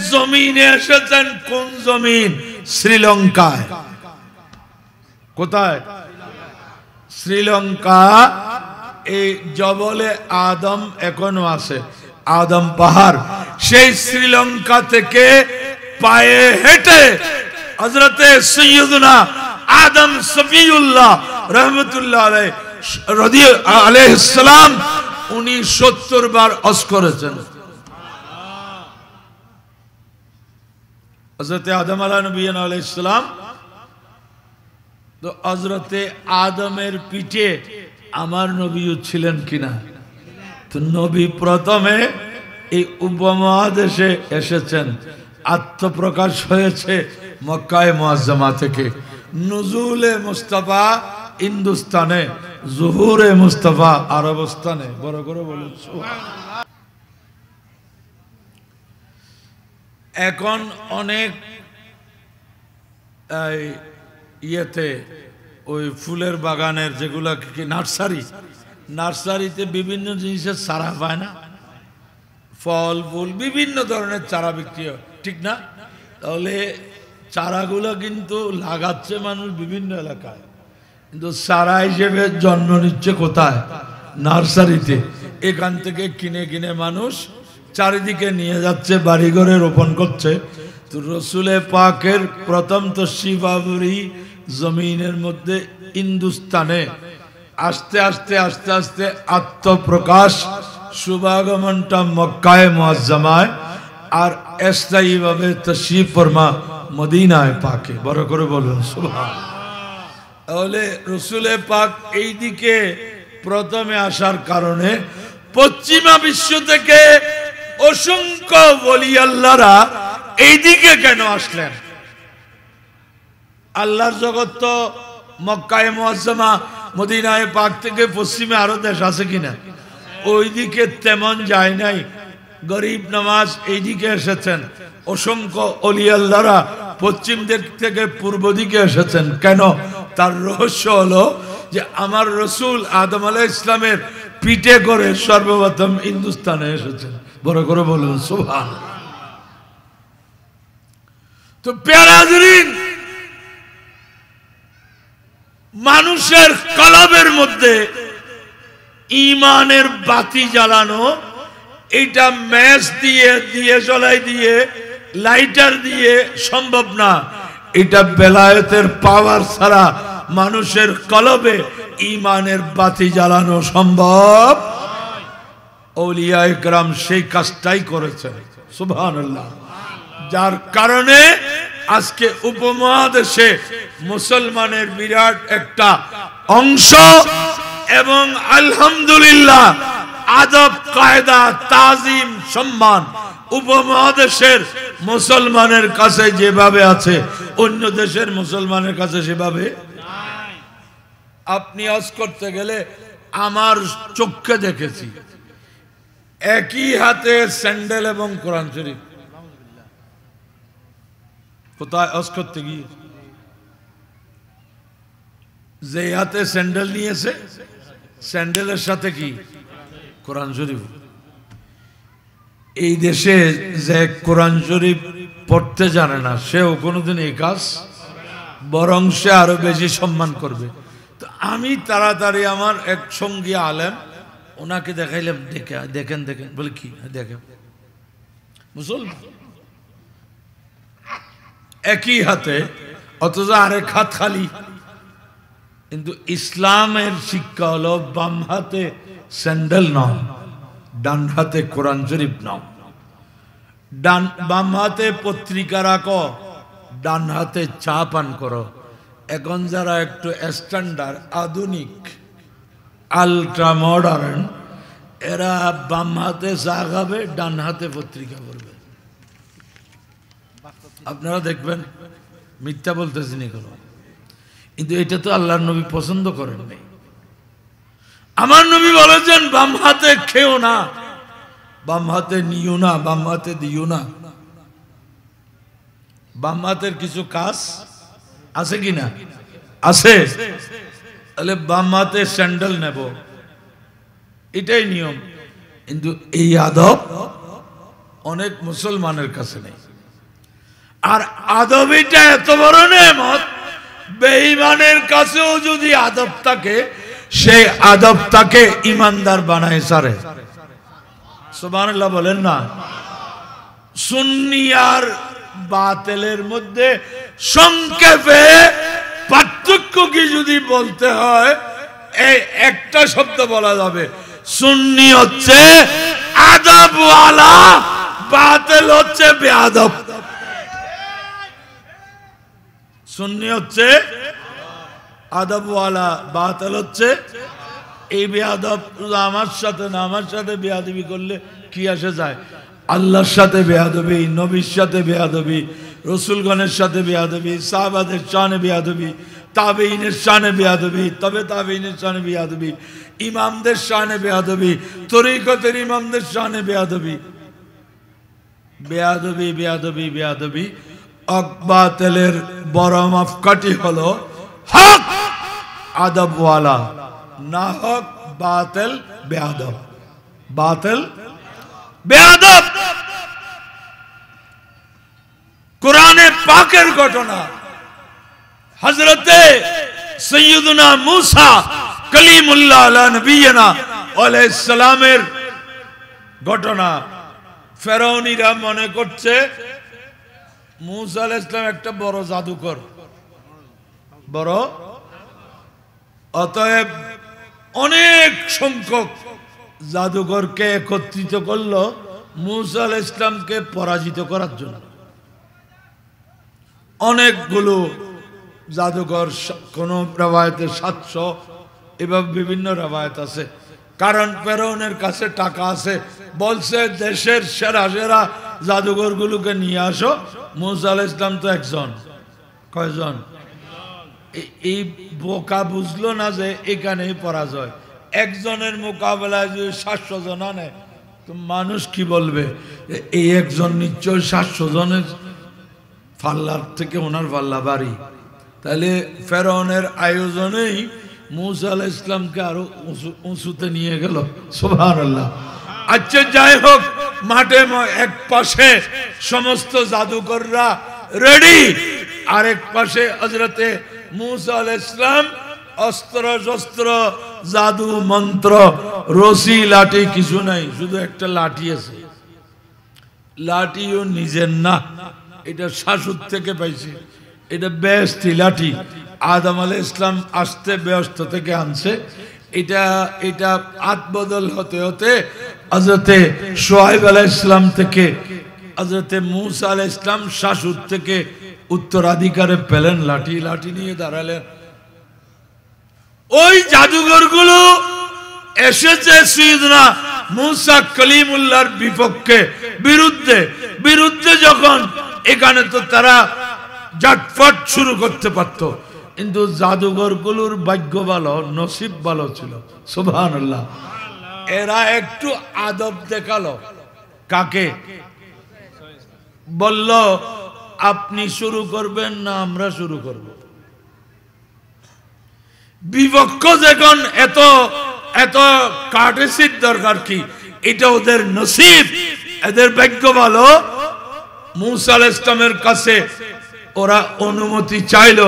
জমিনে এসেছেন। কোন জমিন? শ্রীলঙ্কায়। কোথায়? শ্রীলঙ্কা। এই জবলে আদম এখনো আছে, আদম পাহাড়। সেই শ্রীলঙ্কা থেকে পায়ে হেঁটে হযরতে সৈয়দনা আদম সফিউল্লাহ রহমতুল্লাহ আলাইহিস সালাম উনি 70 বার হজ করেছেন। হযরতে আদম আলাইহিস সালাম, তো হযরতে আদমের পিঠে আমার নবীও ছিলেন কিনা? তো নবী প্রথমে এই উপমহাদেশে এসেছেন, আত্মপ্রকাশ হয়েছে মক্কায়ে মুআজ্জামা থেকে। নুজুলে মুস্তাফা হিন্দুস্তানে, জুহুরে মুস্তাফা আরবস্তানে। বড় করে বলুন সুবহানাল্লাহ। এখন অনেক ইয়েতে ওই ফুলের বাগানের যেগুলো কি নার্সারিতে বিভিন্ন জিনিসের চারা পায় না, ফল ফুল বিভিন্ন ধরনের চারা বিক্রি হয়, ঠিক না? তাহলে চারাগুলো কিন্তু লাগাচ্ছে মানুষ বিভিন্ন এলাকায়, কিন্তু চারা হিসেবে জন্ম নিচ্ছে কোথায়? নার্সারিতে। এখান থেকে কিনে কিনে মানুষ চারিদিকে নিয়ে যাচ্ছে, বাড়িঘরে রোপণ করছে। তো রসুলে পাকের প্রথম তশরিফাবরি জমিনের মধ্যে হিন্দুস্তানে আস্তে আস্তে আস্তে আস্তে আত্মপ্রকাশ, শুভাগমনটা মক্কায়ে মুআজ্জামায়, আর স্থায়ীভাবে তশরিফ ফরমা মদিনায় পাকে। বড় করে বলুন সুবহানাল্লাহ। তাহলে রসুলে পাক এই দিকে প্রথমে আসার কারণে পশ্চিমা বিশ্ব থেকে অসংখ্য ওলি আল্লাহরা এইদিকে কেন আসলেন? আল্লাহর জগৎ তো মক্কায়ে মুআজ্জামা মদিনায়ে পাক থেকে পশ্চিমে আরো দেশ আছে কিনা? ওইদিকে তেমন যায় নাই। গরিব নওয়াজ এইদিকে এসেছেন, অসংখ্য ওলি আল্লাহরা পশ্চিম দিক থেকে পূর্ব দিকে এসেছেন। কেন? তার রহস্য হলো যে আমার রসুল আদম আলাইহিস সালামের পিঠে করে সর্বপ্রথম হিন্দুস্তানে এসেছেন। বড় করে বলুন সুবহানাল্লাহ। তো প্যারা হাজরিন, মানুষের কলবের মধ্যে ঈমানের বাতি জ্বালানো, এটা ম্যাচ দিয়ে জ্বলাই দিয়ে লাইটার দিয়ে সম্ভব না। এটা বেলায়েতের পাওয়ার ছাড়া মানুষের কলবে ঈমানের বাতি জ্বালানো সম্ভব। আউলিয়ায়ে কেরাম সেই কাজটাই করেছেন, সুবহানাল্লাহ। যার কারণে আজকে উপমহাদেশে মুসলমানের বিরাট একটা অংশ, এবং আলহামদুলিল্লাহ আদব কায়দা তাজিম সম্মান উপমহাদেশের মুসলমানের কাছে যেভাবে আছে অন্য দেশের মুসলমানের কাছে সেভাবে নাই। আপনি হজ করতে গেলে আমার চোখে দেখেছি একই হাতে স্যান্ডেল এবং কোরআন শরীফ। কোথায় হজ করতে গিয়ে যে হাতে স্যান্ডেল নিয়েছে, স্যান্ডেলের সাথে কি? কোরআন শরীফ। এই দেশে যে কোরআন শরীফ পড়তে জানে না, সেও কোনোদিন এই কাজ, বরং সে আরো বেশি সম্মান করবে। তো আমি তাড়াতাড়ি আমার এক সঙ্গী আলেম, ওনাকে দেখাইলাম, দেখেন দেখেন, বলে কি দেখেন, মুসলমান একই হাতে, অথচ আরেক হাত খালি। কিন্তু ইসলামের শিক্ষা হলো বাম হাতে স্যান্ডেল নাও, ডান হাতে কোরআন শরীফ নাও। বাম হাতে পত্রিকা রাখো, ডান হাতে চা পান করো। এখন যারা একটু স্ট্যান্ডার্ড, আধুনিক, আলট্রা মডার্ন, এরা বাম হাতে চা খাবে, ডান হাতে পত্রিকা পড়বে। আপনারা দেখবেন, মিথ্যা বলতেছি না কোনো, কিন্তু এটা তো আল্লাহর নবী পছন্দ করেন নাই। আমার নবী বলেছেন বাম হাতে খেও না, বাম হাতে নিও না, বাম হাতে দিও না। বাম হাতের কিছু কাজ আছে কিনা? আছে। তাহলে বাম হাতে স্যান্ডেল নেব, এটাই নিয়ম। কিন্তু এই আদব অনেক মুসলমানের কাছে নেই। আর আদবিটা এত বড় নেমত, বেঈমানের কাছেও যদি আদব থাকে, সেই আদব তাকে ইমানদার বানায় সারে। সুবহানাল্লাহ বলেন না। সুন্নি আর বাতিলের মধ্যে সংক্ষেপে পার্থক্য কি যদি বলতে হয়, এই একটা শব্দ বলা যাবে, সুন্নি হচ্ছে আদবওয়ালা, বাতিল হচ্ছে বেয়াদব। সুন্নি হচ্ছে আদবওয়ালা, বাতিল হচ্ছে এই বেয়াদব। আমার সাথে না, আমার সাথে বেয়াদবি করলে কি আসে যায়? আল্লাহর সাথে বেয়াদবি, নবীর সাথে বেয়াদবি, রসুলগণের সাথে বেয়াদবি, সাহাবাদের শানে বেয়াদবি, তাবেঈনের শানে বেয়াদবি, তবে তাবেঈনের শানে বেয়াদবি, ইমামদের শানে বেয়াদবি, তরিকতের ইমামদের শানে বেয়াদবি, বেয়াদবি বেয়াদবি বেয়াদবি। হক বাতিলের বড় মাপকাঠি হলো হক আদবওয়ালা, না হক বাতিল বেয়াদব। বাতিল বেয়াদব। কোরআনে পাকের ঘটনা, হযরতে সাইয়্যিদুনা মূসা কালিমুল্লাহ আলা নবিয়িনা আলাইহিস সালামের ঘটনা। ফেরাউনিরা মনে করছে মূসা আলাইহিস সালাম একটা বড় জাদুকর, বড়, অতএব অনেক সংখ্যক জাদুকরকে একত্রিত করলো মূসা আলাইহিস সালামকে পরাজিত করার জন্য। অনেকগুলো জাদুকর, কোন রওয়ায়েতে 700, এভাবে বিভিন্ন রওয়ায়েত আছে। কারণ ফেরাউনের কাছে টাকা আছে, বলছে দেশের সেরা সেরা জাদুকর গুলোকে নিয়ে আসো। মূসা আলাইহিস সালাম তো একজন, কয়জন? এই বোকা বুঝলো না যে এখানেই পরাজয়। একজনের মোকাবেলায় যদি 700 জন আনে তো মানুষ কি বলবে? এই একজন নিশ্চয় 700 জনের পাল্লার থেকে ওনার পাল্লা বাড়ি। তাহলে ফেরাউনের আয়োজনেই মূসা আলাইহিস সালামকে আরো উঁচুতে নিয়ে গেল। সুবহানাল্লাহ। আচ্ছা, যাই হোক, মাঠে এক পাশে সমস্ত জাদুকররা রেডি, আরেক পাশে হযরতে মূসা আলাইহিস সালাম অস্ত্র শস্ত্র, জাদু মন্ত্র, রশি লাঠি কিছু নাই, শুধু একটা লাঠি আছে। লাঠিও নিজের না, এটা শাশুর থেকে পাইছে। এটা বেহেশতি লাঠি, আদম আলাইহিস সালাম আসতে বেহেশত থেকে আনছে। এটা আদবদল হতে হতে হযরতে শুআয়ব আলাইহিস সালাম থেকে হযরতে মূসা আলাইহিস সালাম শাশুর থেকে উত্তরাধিকারে পেলেন লাঠি। লাঠি নিয়ে দাঁড়ালেন। ওই জাদুঘরগুলো এসেছে সাইয়্যিদনা মূসা কালিমুল্লাহর বিপক্ষে, বিরুদ্ধে যখন, এখানে তো তারা জাটফাট শুরু করতে পারত, কিন্তু জাদুঘরগুলোর ভাগ্য ভালো, নসিব ভালো ছিল। সুবহানাল্লাহ। এরা একটু আদব দেখালো। কাকে? বলল আপনি শুরু করবেন না আমরা শুরু করব। বিপক্ষ যখন এত কার্টেসির দরকার কি, এটা ওদের নসিব, এদের ভাগ্য ভালো। মূসা আলাইহিস সালামের কাছে ওরা অনুমতি চাইলো,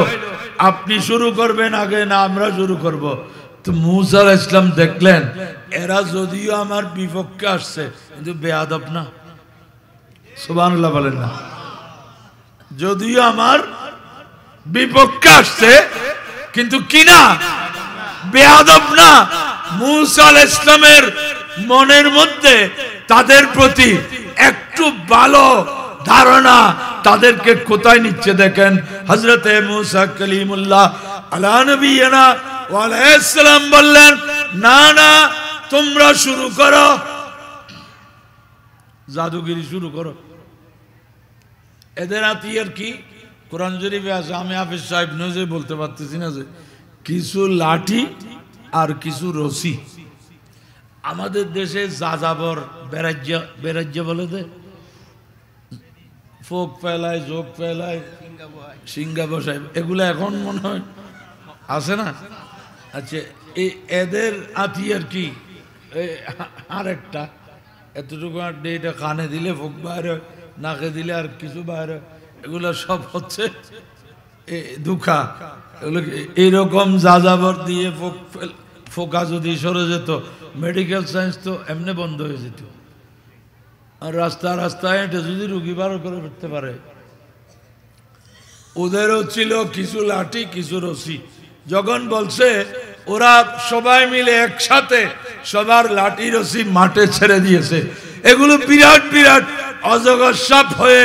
আপনি শুরু করবেন আগে না আমরা শুরু করব। তো মূসা আলাইহিস সালাম দেখলেন এরা যদিও আমার বিপক্ষে আসছে কিন্তু বেয়াদব না। সুবহানাল্লাহ বলেন না। যদিও আমার বিপক্ষে আসছে কিন্তু কি না, বেয়াদব না। মূসা আলাইহিস সালামের মনের মধ্যে তাদের প্রতি একটু ভালো ধারণা, তাদেরকে কোথায় নিচ্ছে দেখেন। হযরতে মূসা কালিমুল্লাহ আলা নবিয়িনা ওয়া আলাইহিস সালাম বললেন, না না, তোমরা শুরু করো, জাদুগিরি শুরু করো। এদের হাতিয়ার কি? কোরআন শরীফে আছে, আমি হাফেজ সাহেব নজে বলতে পারতেছি না, যে কিছু লাঠি আর কিছু রশি। আমাদের দেশে যাযাবর বেরাজ্য বলে দে, ফোক ফেলায়, যোগ ফেলায়, সিঙ্গা বসায়, এগুলো এখন মনে হয় আছে না? আচ্ছা, এদের হাতিয়ার কি? আরেকটা এতটুকু, এটা কানে দিলে ফোক বাইরে, নাকে দিলে আর কিছু বাইরে, এগুলো সব হচ্ছে দুঃখা। এগুলো এইরকম যাযাবর দিয়ে ফোকা যদি সরে যেত, মেডিকেল সায়েন্স তো এমনি বন্ধ হয়ে যেত। আর রাস্তায় হেঁটে যদি রুগী বার করে ফেলতে পারে। ওদেরও ছিল কিছু লাঠি কিছু রশি। যখন বলছে ওরা সবাই মিলে একসাথে সবার লাঠি রশি মাঠে ছেড়ে দিয়েছে, এগুলো বিরাট বিরাট অজগর সাপ হয়ে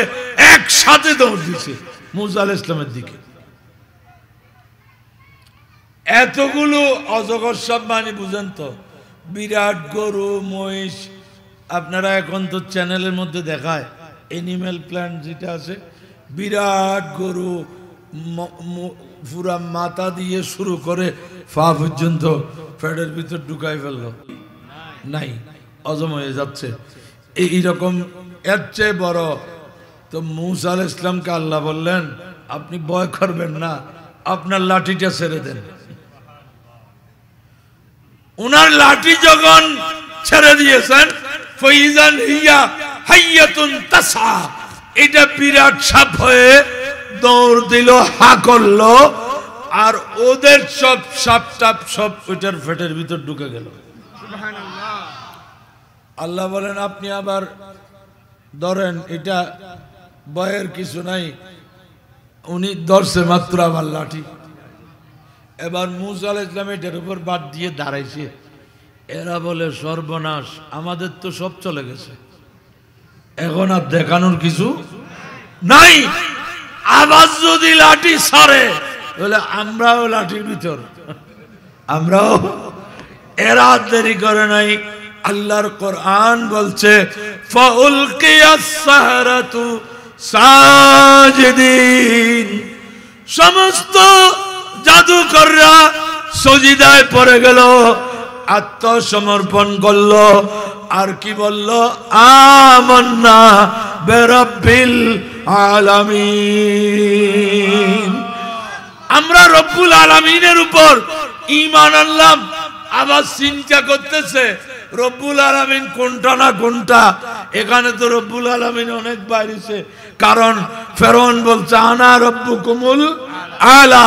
একসাথে দৌড় দিচ্ছে মুসা আলাইহিস সালামের দিকে। এতগুলো অজগর সাপ মানে বুঝেন তো, বিরাট গরু মহিষ। আপনারা এখন তো চ্যানেলের মধ্যে দেখায় এনিম্যাল প্ল্যান্ট যেটা আছে, বিরাট গরু পুরা মাথা দিয়ে শুরু করে পা পর্যন্ত ফ্যাটের ভিতর ঢুকাই ফেলল, নাই হজম হয়ে যাচ্ছে। এইরকম এর চেয়ে বড় তো মুসা আলাইহিস সালামকে আল্লাহ বললেন, আপনি ভয় করবেন না, আপনার লাঠিটা ছেড়ে দেন। উনার লাঠি যখন ছেড়ে দিয়েছেন, ফাইজান হিয়া হাইয়াতুন তাসা, এটা বিরাট সাপ হয়ে দৌড় দিল, হা করলো, আর ওদের সব সাপ টাপ সব ওইটার ফেটের ভিতর ঢুকে গেল। আল্লাহ বলেন আপনি আবার ধরেন, এটা ভয়ের কিছু নাই। উনি ধরছে মাত্র আমার লাঠি। এবার মুসা আলাইহিস সালাম এটার উপর বাদ দিয়ে দাঁড়াইছে। এরা বলে সর্বনাশ, আমাদের তো সব চলে গেছে, এখন আর দেখানোর কিছু নাই। আবার যদি লাঠি ছাড়ে বলে আমরাও লাঠির ভিতর, আমরাও। এরা দেরি করে নাই। আল্লাহর কোরআন বলছে ফাউলকিয়াস সাহারাতু সাজিদিন, সমস্ত জাদুকররা সজিদায় পড়ে গেল, আত্মসমর্পণ করলো। আর কি বলল? আমান্না বিরাব্বিল আলামিন, আমরা রব্বুল আলামিনের উপর ঈমান আনলাম। আবার চিন্তা করতেছে রব্বুল আলামিন কোনটা না কোনটা। এখানে তো রব্বুল আলামিন অনেক বাইরেছে, কারণ ফেরাউন বলছে আনা রব্বুকুমুল আলা,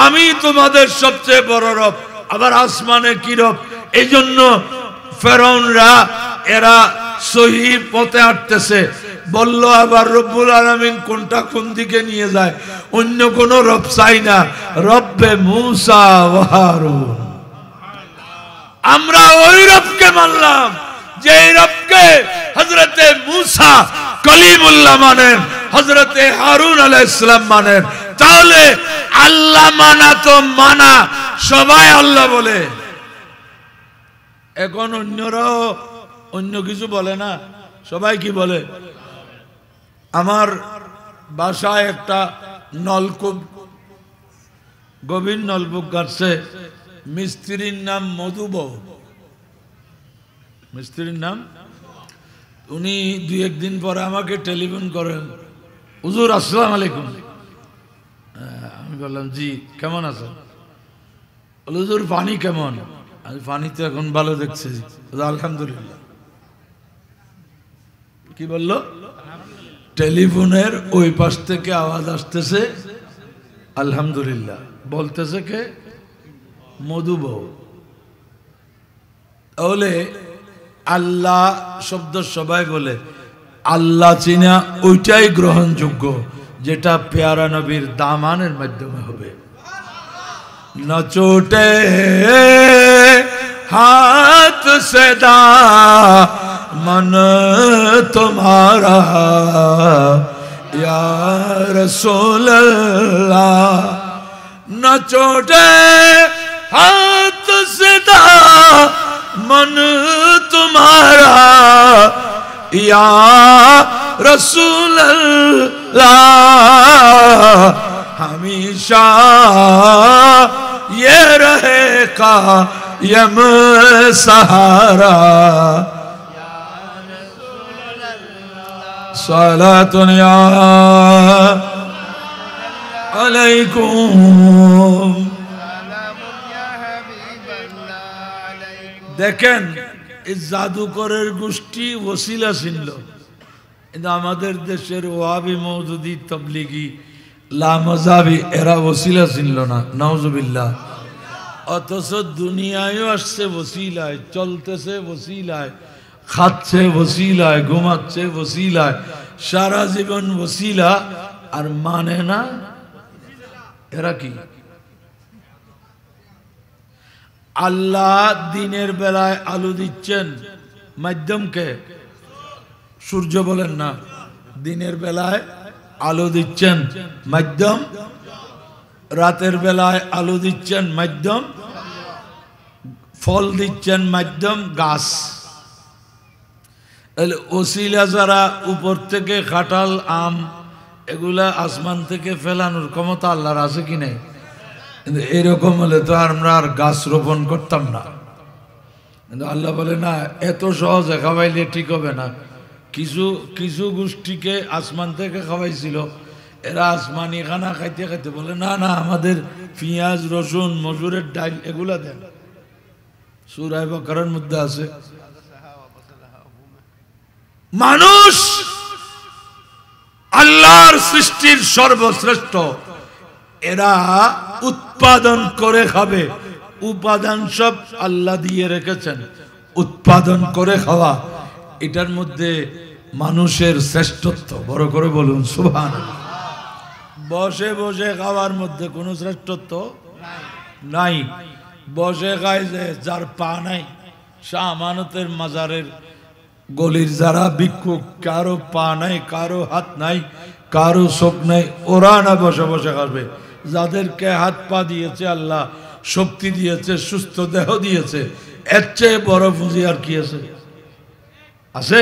আমি তোমাদের সবচেয়ে বড় রব। আবার আসমানে কি রব? এই জন্য ফেরাউনরা এরা সহি পথে হাঁটতেছে। বলল আবার রব্বুল আলামিন কোনটা কোন দিকে নিয়ে যায়, অন্য কোন রব চাই না, রব্বে মুসা ওয়া হারুন। আমরা ওই রবকে মানলাম যে রবকে হযরতে মুসা কলিমুল্লাহ মানেন, হযরতে হারুন আলাইহিস সালাম মানেন। তাহলে আল্লাহ মানা তো মানা, সবাই আল্লাহ বলে। এখন অন্যরাও অন্য কিছু বলে না, সবাই কি বলে? আমার বাসায় একটা নলকূপ, গভীর নলকূপ কাটছে, মিস্ত্রির নাম মধুবউ, মিস্ত্রির নাম। উনি দুই একদিন পরে আমাকে টেলিফোন করেন, হুজুর আসসালামু আলাইকুম। আমি বললাম জি, কেমন আছেন? হুজুর পানি কেমন? আমি পানি তো এখন ভালো দেখছি, আলহামদুলিল্লাহ। কি বলল? টেলিফোনের ওই পাশ থেকে আওয়াজ আসতেছে আলহামদুলিল্লাহ, বলতেছে কে? মধুবউ। তাহলে আল্লাহ শব্দ সবাই বলে, আল্লাহ চিনা ওইটাই গ্রহণযোগ্য যেটা পেয়ারা নবীর দামানের মাধ্যমে হবে। না চোটে হাত সে দামন তোমারা ইয়া রাসূলুল্লাহ, না চোটে হাত সে দামন তোমারা ইয়া রাসূলুল্লাহ, हमेशा ये रहेगा यम सहारा सलातुन या अलैकुम। দেখেন এই জাদুকরের গোষ্ঠী ওসিলা ছিল, কিন্তু আমাদের দেশের ওয়াহাবি মওদুদি তাবলিগি লামাজাবি এরা ওসিলা ছিল না, নাউজুবিল্লাহ। অথচ দুনিয়ায়ও আসছে ওসিলায়, চলতেছে ওসিলায়, খাচ্ছে ওসিলায়, ঘুমাচ্ছে ওসিলায়, সারা জীবন ওসিলা, আর মানে না। এরা কি? আল্লাহ দিনের বেলায় আলো দিচ্ছেন, মাধ্যমকে সূর্য বলেন না, দিনের বেলায় আলো দিচ্ছেন মাধ্যম, রাতের বেলায় আলো দিচ্ছেন মাধ্যম, ফল দিচ্ছেন মাধ্যম গাছ। ওসিলা যারা উপর থেকে কাঁঠাল আম এগুলা আসমান থেকে ফেলানোর ক্ষমতা আল্লাহর আছে কি নাই? কিন্তু এরকম হলে তো আমরা আর গাছ রোপণ করতাম না। কিন্তু আল্লাহ বলে না, এত সহজে খাওয়াইলে ঠিক হবে না। কিছু কিছু গোষ্ঠীকে আসমান থেকে খাওয়াইছিল, এরা আসমানি খানা খাইতে খাইতে বলে না না, আমাদের পেঁয়াজ রসুন মজুরের ডাল এগুলা দেন। সূরা বাকারার মধ্যে আছে। মানুষ আল্লাহর সৃষ্টির সর্বশ্রেষ্ঠ, এরা উৎপাদন করে খাবে, উপাদান সব আল্লাহ দিয়ে রেখেছেন। উৎপাদন করে খাওয়া, এটার মধ্যে মানুষের শ্রেষ্ঠত্ব। বড় করে বলুন সুবহানাল্লাহ। বসে বসে খাওয়ার মধ্যে কোনো শ্রেষ্ঠত্ব নাই। বসে খায় যে যার পা নাই, শাহ আমানতের মাজারের গলির যারা ভিক্ষুক, কারো পা নাই, কারো হাত নাই, কারো চোখ নাই, ওরা না বসে বসে খাবে। যাদেরকে হাত পা দিয়েছে আল্লাহ, শক্তি দিয়েছে, সুস্থ দেহ দিয়েছে, এর চেয়ে বড় পুঁজি আর কি আছে? আছে?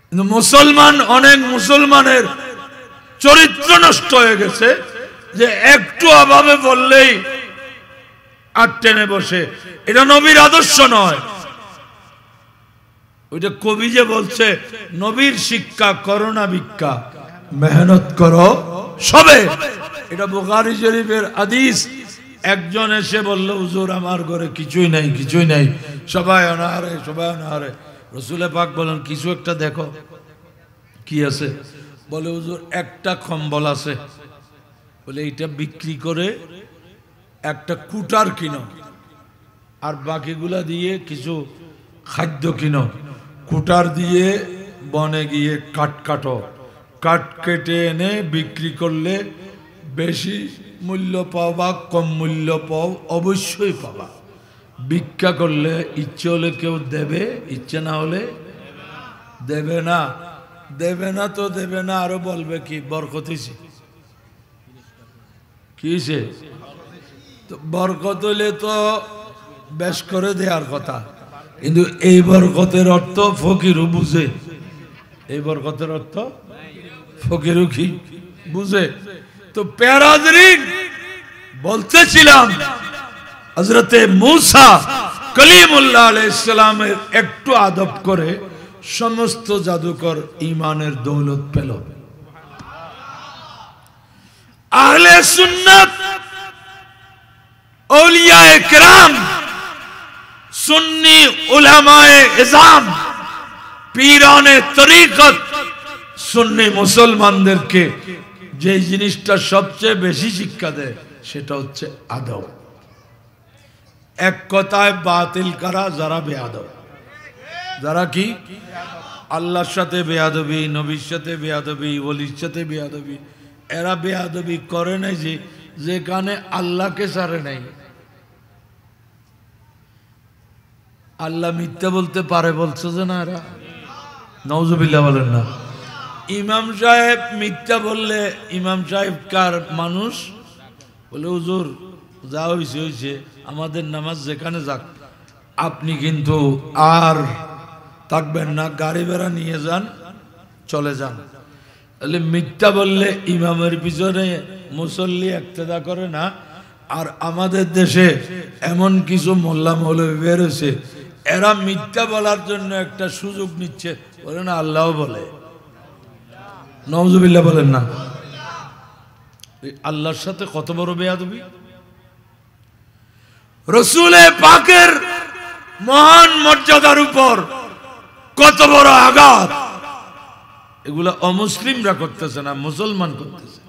কিন্তু মুসলমান, অনেক মুসলমানের চরিত্র নষ্ট হয়ে গেছে যে একটু অভাবে বললেই আর টেনে বসে। এটা নবীর আদর্শ নয়। ওইটা কবি যে বলছে, নবীর শিক্ষা করোনা ভিক্ষা, মেহনত করো সবে। এটা বুখারী শরীফের হাদিস। একজন এসে বলল, হুজুর আমার ঘরে কিছুই নাই, কিছুই নাই, সবাই অনাহারে, সবাই অনাহারে। রাসূল পাক বলেন, কিছু একটা দেখো, কি আছে? বলে, হুজুর একটা কম্বল আছে। বলে, এটা বিক্রি করে একটা কুটার কিনো, আর বাকিগুলা দিয়ে কিছু খাদ্য কিনো। কুটার দিয়ে বনে গিয়ে কাঠ কাটো, কাঠ কেটে এনে বিক্রি করলে বেশি মূল্য পাও বা কম মূল্য পাও, অবশ্যই পাবা। ভিক্ষা করলে ইচ্ছে হলে কেউ দেবে, ইচ্ছে না হলে দেবে না। দেবে না তো দেবে না, আরো বলবে কি বরকত হইছে। কি হইছে? বরকত হইলে তো বেশ করে দেওয়ার কথা, কিন্তু এই বরকতের অর্থ ফকিরও বুঝে। এই বরকতের অর্থ ফকিরও কি বুঝে? তো প্যারাজরিন বলতেছিলাম, হযরতে মূসা কলিমুল্লাহ আলাইহিস সালামের একটু আদব করে সমস্ত জাদুকর ঈমানের দৌলত পেল। আহলে সুন্নাত, আউলিয়ায়ে কেরাম, সুন্নি উলামায়ে ইজাম, পীরানে তরিকত, সুন্নি মুসলমানদেরকে যে জিনিসটা সবচেয়ে বেশি শিক্ষা দেয় সেটা হচ্ছে আদব। এক কথায় বাতিল করা যারা বেয়াদব। যারা কি? আল্লাহর সাথে বেয়াদবি, নবীর সাথে বেয়াদবি, ওলির সাথে বেয়াদবি। এরা বেয়াদবি করে নাই যে যেখানে আল্লাহকে ছাড়ে নাই। আল্লাহ মিথ্যা বলতে পারে বলছে যে না, এরা নাউজুবিল্লাহ বলেন না। ইমাম সাহেব মিথ্যা বললে ইমাম সাহেব কার মানুষ? বলে, হুজুর যা হয়েছে হয়েছে, আমাদের নামাজ যেখানে যাক, আপনি কিন্তু আর থাকবেন না, গাড়ি ভাড়া নিয়ে যান, চলে যান। তাহলে মিথ্যা বললে ইমামের পিছনে মুসল্লি ইক্তেদা করে না। আর আমাদের দেশে এমন কিছু মোল্লা মৌলবি বের হয়েছে, এরা মিথ্যা বলার জন্য একটা সুযোগ নিচ্ছে। বলে না, আল্লাহ বলে, নাউজুবিল্লাহ বলেন না। আল্লাহর সাথে কত বড় বেয়াদবি! রাসূল পাকের মহান মর্যাদার উপর কত বড় আঘাত! এগুলো অমুসলিমরা করতেছে না, মুসলমান করতেছে।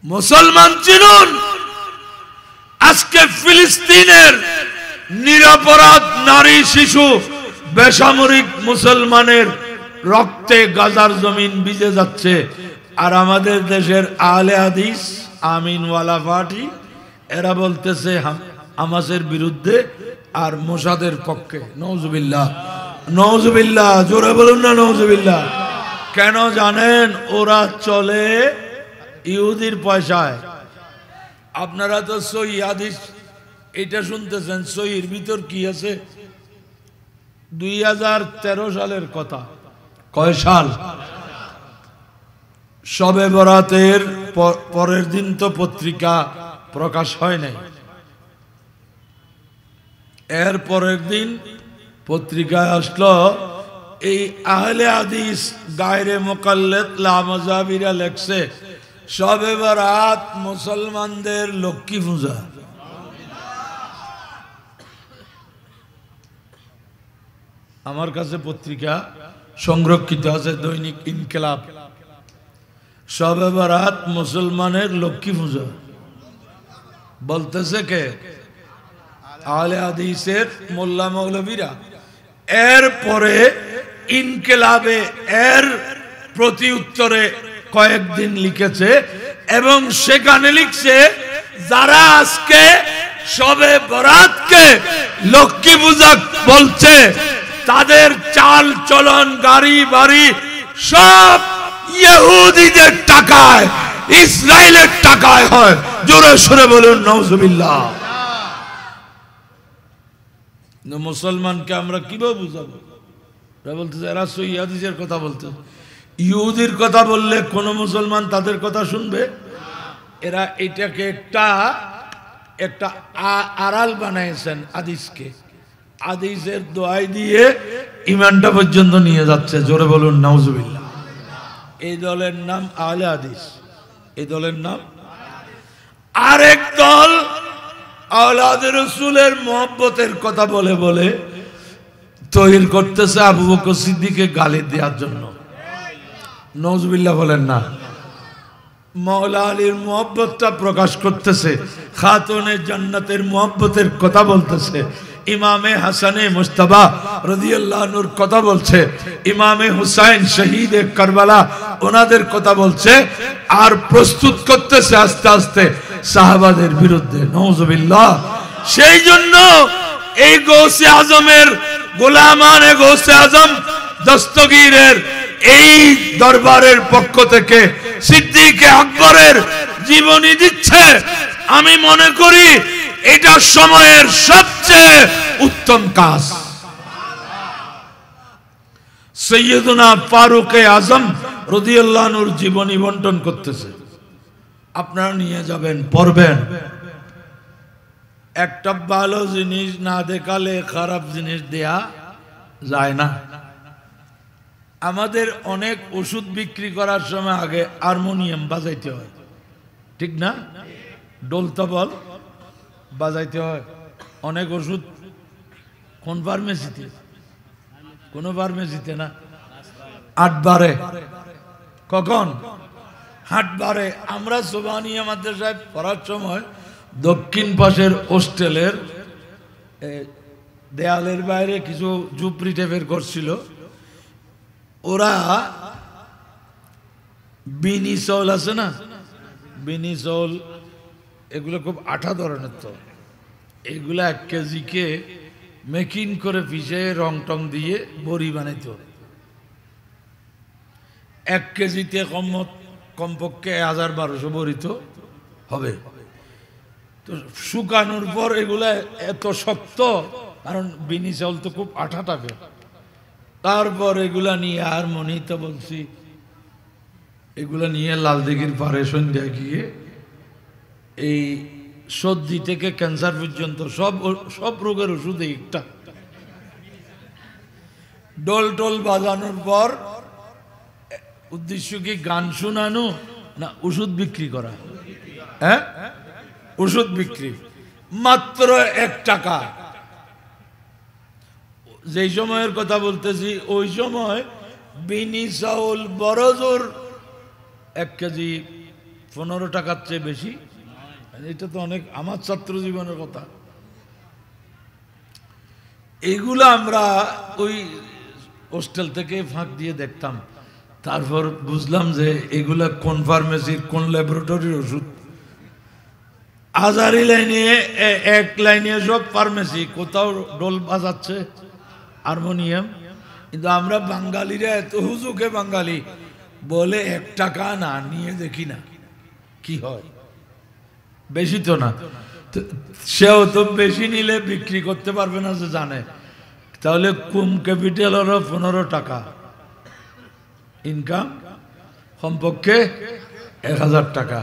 মুসলমান চিনুন, আজকে ফিলিস্তিনের নিরপরাধ নারী শিশু বেসামরিক মুসলমানের রক্তে গাজার জমিন ভিজে যাচ্ছে, আর আমাদের দেশের আহলে হাদিস আমিনওয়ালা পার্টি এরা বলতেছে হামাসের বিরুদ্ধে আর মোসাদের পক্ষে। নওজুবিল্লাহ, নওজুবিল্লাহ, জোরে বলুন না নওজুবিল্লাহ। কেন জানেন? ওরা চলে ইহুদির পয়সায়। আপনারা তো সহি হাদিস এটা শুনতেছেন, সহির ভিতর কি আছে? 2013 সালের কথা। কয় সাল? শবে বরাতের পরের দিন তো পত্রিকা প্রকাশ হয় নাই, এর পরের দিন পত্রিকায় আসলো এই আহলে হাদিস গায়রে মুকাল্লিদ লা মাযাবিরা লেখছে শবে বরাত মুসলমানদের লক্ষ্মী পূজা। আমার কাছে পত্রিকা সংরক্ষিত আছে, দৈনিক ইনকিলাব। শবে বরাত মুসলমানের লক্ষ্মী পূজা বলতেছে কে? আহলে হাদিসের মোল্লা মৌলবীরা। এরপরে ইনকিলাবে এর প্রতি উত্তরে কয়েকদিন লিখেছে এবং সেখানে লিখছে যারা আজকে শবে বরাতকে লক্ষ্মী পূজা বলছে তাদের চাল চলন গাড়ি বাড়ি সব ইহুদিদের টাকায়, ইসরায়েলের টাকায় হয়। জোরে সোরে বলুন নাউজুবিল্লাহ। মুসলমানকে আমরা কিভাবে বুঝাবো? বলতেছে এরা সহিহ হাদিসের কথা বলতে, ইহুদির কথা বললে কোন মুসলমান তাদের কথা শুনবে? এরা এটাকে একটা আড়াল বানাইছেন হাদিসকে, হাদিসের দোয়াই দিয়ে ইমানটা পর্যন্ত নিয়ে যাচ্ছে। জোরে বলুন নাউজুবিল্লাহ। এই দলের নাম আহলে হাদিস, এই দলের নাম। আরেক দল আওলাদে রাসূলের মহব্বতের কথা বলে বলে তৈরি করতেছে আবু বকর সিদ্দিককে গালি দেওয়ার জন্য। নাউজুবিল্লাহ বলেন না। মাওলা আলীর মহব্বতটা প্রকাশ করতেছে, খাতুনে জান্নাতের মহব্বতের কথা বলতেছে, ইমামে হাসানে মুস্তাফা রাদিয়াল্লাহু আনহুর কথা বলছে, ইমামে হুসাইন শহীদে কারবালা ওনাদের কথা বলছে, আর প্রস্তুত করতেছে আস্তে আস্তে সাহাবাদের বিরুদ্ধে। নাউজুবিল্লাহ। সেই জন্য এই গৌসে আজমের গোলামানে গৌসে আজম দস্তগীরের এই দরবারের পক্ষ থেকে সিদ্দিকে আকবরের জীবনী দিচ্ছে। আমি মনে করি এটা সময়ের সবচেয়ে উত্তম কাজ। সৈয়দনা ফারুকে আজম রাদিয়াল্লাহু আনহুর জীবনী বন্টন করতেছে, আপনারা নিয়ে যাবেন, পড়বেন। একটা ভালো জিনিস না দেখালে খারাপ জিনিস দেয়া যায় না। আমাদের অনেক ওষুধ বিক্রি করার সময় আগে হারমোনিয়াম বাজাইতে হয়, ঠিক না? ডোলতবল বাজাইতে হয়। অনেক ওষুধ কোন ফার্মেসিতে? কোন ফার্মেসিতে না, হাটবারে। কখন? হাটবারে। আমরা সুবহানিয়া মাদ্রাসায় পড়ার সময় দক্ষিণ পাশের হোস্টেলের দেয়ালের বাইরে কিছু ঝুপড়ি টাইপের করছিল, ওরা বিনি চাউল আছে না, বিনি চাউল, এগুলো খুব আঠা ধরনের, তো এগুলা 1 কেজিকে মেকিং করে পিষে রং টং দিয়ে বড়ি বানাইতো। 1 কেজিতে কমপক্ষে 1000-1200 বড়ি তো হবে। তো শুকানোর পর এগুলা এত শক্ত, কারণ বিনি চাউল তো খুব আঠা থাকে। তারপর এগুলা নিয়ে, আর মনেই তো বলছি, এগুলা নিয়ে লালদিঘির পারে সন্ধ্যায় গিয়ে এই সর্দি থেকে ক্যান্সার পর্যন্ত সব রোগের ওষুধ একটা। ডোল টোল বাজানোর পর উদ্দেশ্য কি গান শোনানো না ওষুধ বিক্রি করা? হ্যাঁ, ওষুধ বিক্রি। মাত্র 1 টাকা। যেই সময়ের কথা বলতেছি ওই সময় বিনি চাউল বড়জোর 1 কেজি 15 টাকার চেয়ে বেশি। এটা তো অনেক, আমার ছাত্র জীবনের কথা। এগুলো আমরা ওই হোস্টেল থেকে ফাঁক দিয়ে দেখতাম। তারপর বুঝলাম যে এগুলা কোন ফার্মেসির কোন ল্যাবরেটরির ওষুধ। আজারি লাইনে এক লাইনে সব ফার্মেসি, কোথাও ডোল বাজাচ্ছে, হারমোনিয়াম। কিন্তু আমরা বাঙালিরা এত হুজুকে বাঙালি, বলে 1 টাকা না নিয়ে দেখি না কি হয়, বেশি তো না। সেও তো বেশি নিলে বিক্রি করতে পারবে না, যে জানে। তাহলে কুম ক্যাপিটালেরও 15 টাকা ইনকাম, কমপক্ষে 1000 টাকা।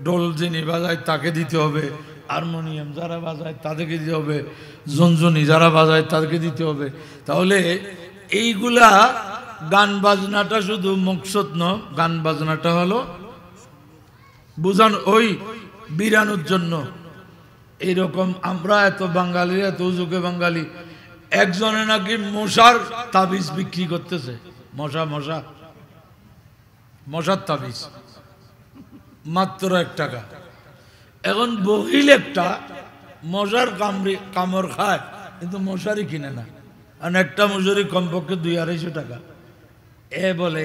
ডোল যিনি বাজায় তাকে দিতে হবে, হারমোনিয়াম যারা বাজায় তাদেরকে দিতে হবে, ঝনঝনি যারা বাজায় তাদেরকে দিতে হবে। তাহলে এইগুলা গান বাজনাটা শুধু মকসদ নয়, গান বাজনাটা হলো বুঝানো, ওই বিরানোর জন্য। এইরকম আমরা এত বাঙালি, এত উজুকে বাঙালি। একজনে নাকি মশার তাবিজ বিক্রি করতেছে, মশার তাবিজ মাত্র 1 টাকা। এখন বহিল একটা মশার কামড় খায়, কিন্তু মশারি কিনে না। আর একটা মজুরি কমপক্ষে 200-250 টাকা। এ বলে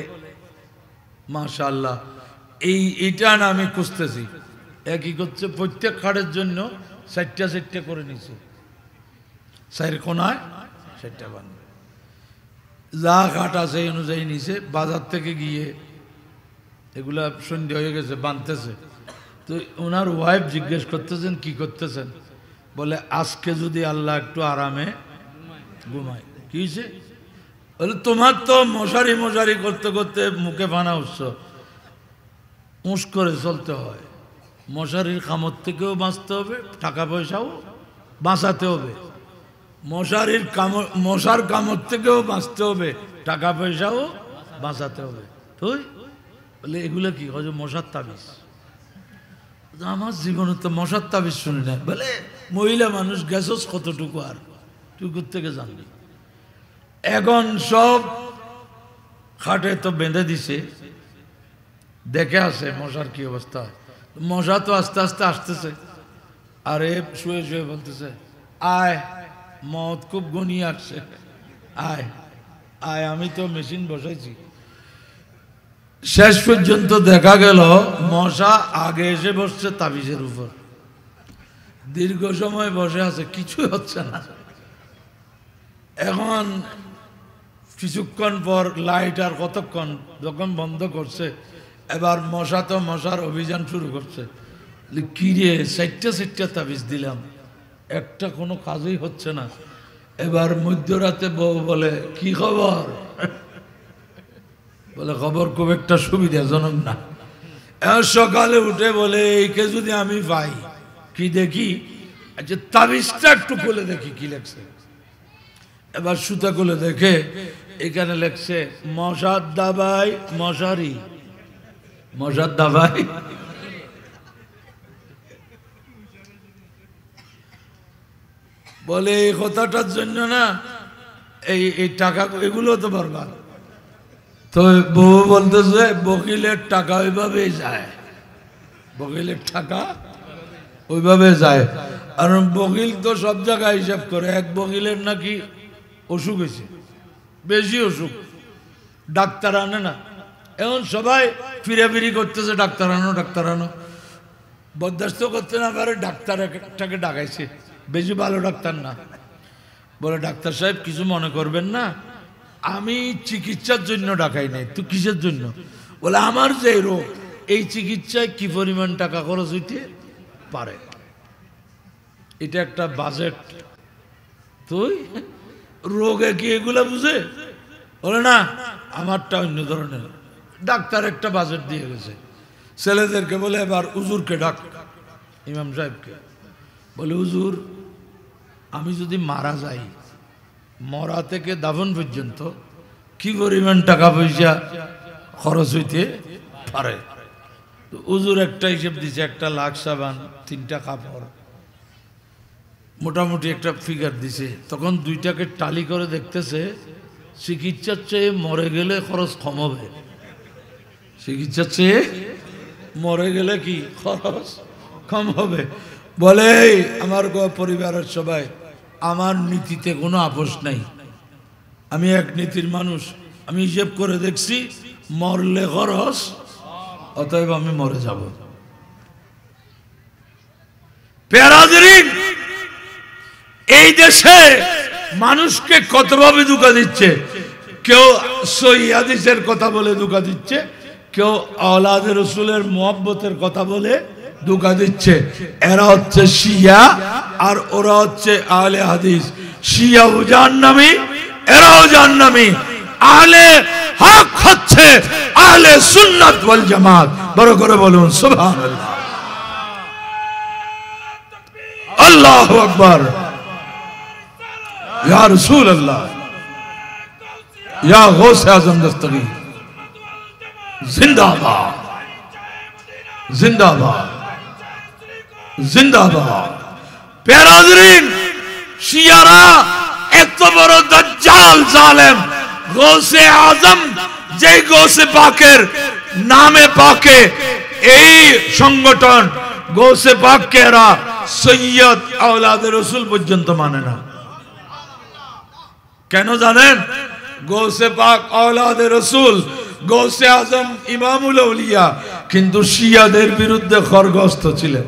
মাশাআল্লাহ, এইটা না আমি খুঁজতেছি। এ কি করছে, প্রত্যেক খাটের জন্য 4টা করে নিছে, 4 কোনায় 4টা বানবে। যা খাট আছে এই অনুযায়ী নিছে। বাজার থেকে গিয়ে এগুলা সন্ধ্যা হয়ে গেছে, বানতেছে। তো ওনার ওয়াইফ জিজ্ঞেস করতেছেন কি করতেছেন, বলে আজকে যদি আল্লাহ একটু আরামে ঘুমায়। কি হয়েছে, বলে তোমার তো মশারি করতে করতে মুখে ফানা উঠছ, উঁস করে চলতে হয়। মশারির কামড় থেকেও বাঁচতে হবে, টাকা পয়সাও বাঁচাতে হবে। মশার কামড় থেকেও বাঁচতে হবে, টাকা পয়সাও বাঁচাতে হবে। তুই বলে এগুলো কি, মশার তাবিজ। আমার জীবনে তো মশার তাবিজ শুনি না। বলে মহিলা মানুষ গেছস কতটুকু, আর তুই থেকে জানলি। এখন সব খাটে তো বেঁধে দিছে, দেখে আসে মশার কি অবস্থা। মশা তো আস্তে আস্তে আসতেছে, আরে শুয়ে শুয়ে বলতেছে আয়, মদ খুব গনিয়ে আসছে, আয় আয়, আমি তো মেশিন বসাইছি। শেষ পর্যন্ত দেখা গেল মশা আগে এসে বসছে তাবিজের উপর, দীর্ঘ সময় বসে আছে, কিছুই হচ্ছে না। এখন কিছুক্ষণ পর লাইট আর কতক্ষণ যখন বন্ধ করছে, এবার মশার অভিযান শুরু করছে। কি রে, 4টা তাবিজ দিলাম, একটা কোনো কাজই হচ্ছে না। এবার মধ্যরাতে বউ বলে কি খবর, বলে খবর খুব একটা সুবিধাজনক না। সকালে উঠে বলে এইকে যদি আমি পাই, কি দেখি, আচ্ছা তাবিজটা একটু খুলে দেখি কি লেখছে। এবার সুতা খুলে দেখে এখানে লেখছে মশার দাবাই মশারি, মশার দাবাই। বলে এই কথাটার জন্য না এই টাকা, এগুলো তো বরবাদ। তো বউ বলতেছে বকিলের টাকা ওইভাবে যায়, বকিলের টাকা ওইভাবে যায়। আর বকিল তো সব জায়গায় হিসাব করে, এক বকিলের নাকি অসুখ হয়েছে, বেশি অসুখ, ডাক্তার আনে না। এখন সবাই ফিরাফিরি করতেছে, ডাক্তার আনো, বরদাস্ত করতে না পারে, ডাক্তার একটাকে ডাকাইছে, বেশি ভালো ডাক্তার না। বলে ডাক্তার সাহেব কিছু মনে করবেন না, আমি চিকিৎসার জন্য ডাকাই নাই, তো কিসের জন্য? বলে আমার যে রোগ, এই চিকিৎসায় কি পরিমাণ টাকা খরচ হইতে পারে, এটা একটা বাজেট। তুই রোগে কি এগুলা বুঝে? বলে না, আমারটা অন্য ধরনের। ডাক্তার একটা বাজেট দিয়ে গেছে ছেলেদেরকে, বলে এবার হুজুরকে ডাক, ইমাম সাহেবকে। বলে হুজুর, আমি যদি মারা যাই, মরা থেকে দাফন পর্যন্ত কি পরিমাণ টাকা পয়সা খরচ হইতে পারে? হুজুর একটা হিসেব দিছে, 1 লাখ সাবান, 3টা কাপড়, মোটামুটি একটা ফিগার দিছে। তখন 2টাকে টালি করে দেখতেছে, চিকিৎসার চেয়ে মরে গেলে খরচ কম হবে। চিকিৎসার চেয়ে মরে গেলে কি খরচ কম হবে। বলে আমার পরিবারের সবাই, আমার নীতিতে কোনো আপোষ নাই, আমি এক নীতির মানুষ, আমি হিসেব করে দেখছি মরলে খরচ, অতএব আমি মরে যাব। প্যারাদিন এই দেশে মানুষকে কতভাবে ধোঁকা দিচ্ছে। কেউ সহিহ হাদিসের কথা বলে ধোঁকা দিচ্ছে, কেউ আওলাদে রসুলের মুহাব্বতের কথা বলে ধোঁকা দিচ্ছে। এরা হচ্ছে শিয়া আর ওরা হচ্ছে আহলে হাদিস। শিয়াও জাহান্নামী, এরাও জাহান্নামী। আহলে হক হচ্ছে আহলে সুন্নাত ওয়াল জামাত। বড় করে বলুন সুবহানাল্লাহ, আল্লাহু আকবার, ইয়া রাসূলুল্লাহ, ইয়া গৌসে আজম দস্তগীর, জিন্দাবাদ জিন্দাবাদ জিন্দাবাদ। প্যারাদিন শিয়ারা এত বড় দাজ্জাল জালেম, গৌসে আজম, যে গৌসে পাকের নামে পাকে এই সংগঠন, গৌসে পাককে এরা সৈয়দ আওলাদে রসুল পর্যন্ত মানে না। কেন জানেন? গৌসে পাক আওলাদে রসুল, গৌসে আজম ইমামুল আউলিয়া, কিন্তু শিয়াদের বিরুদ্ধে খড়গস্ত ছিলেন।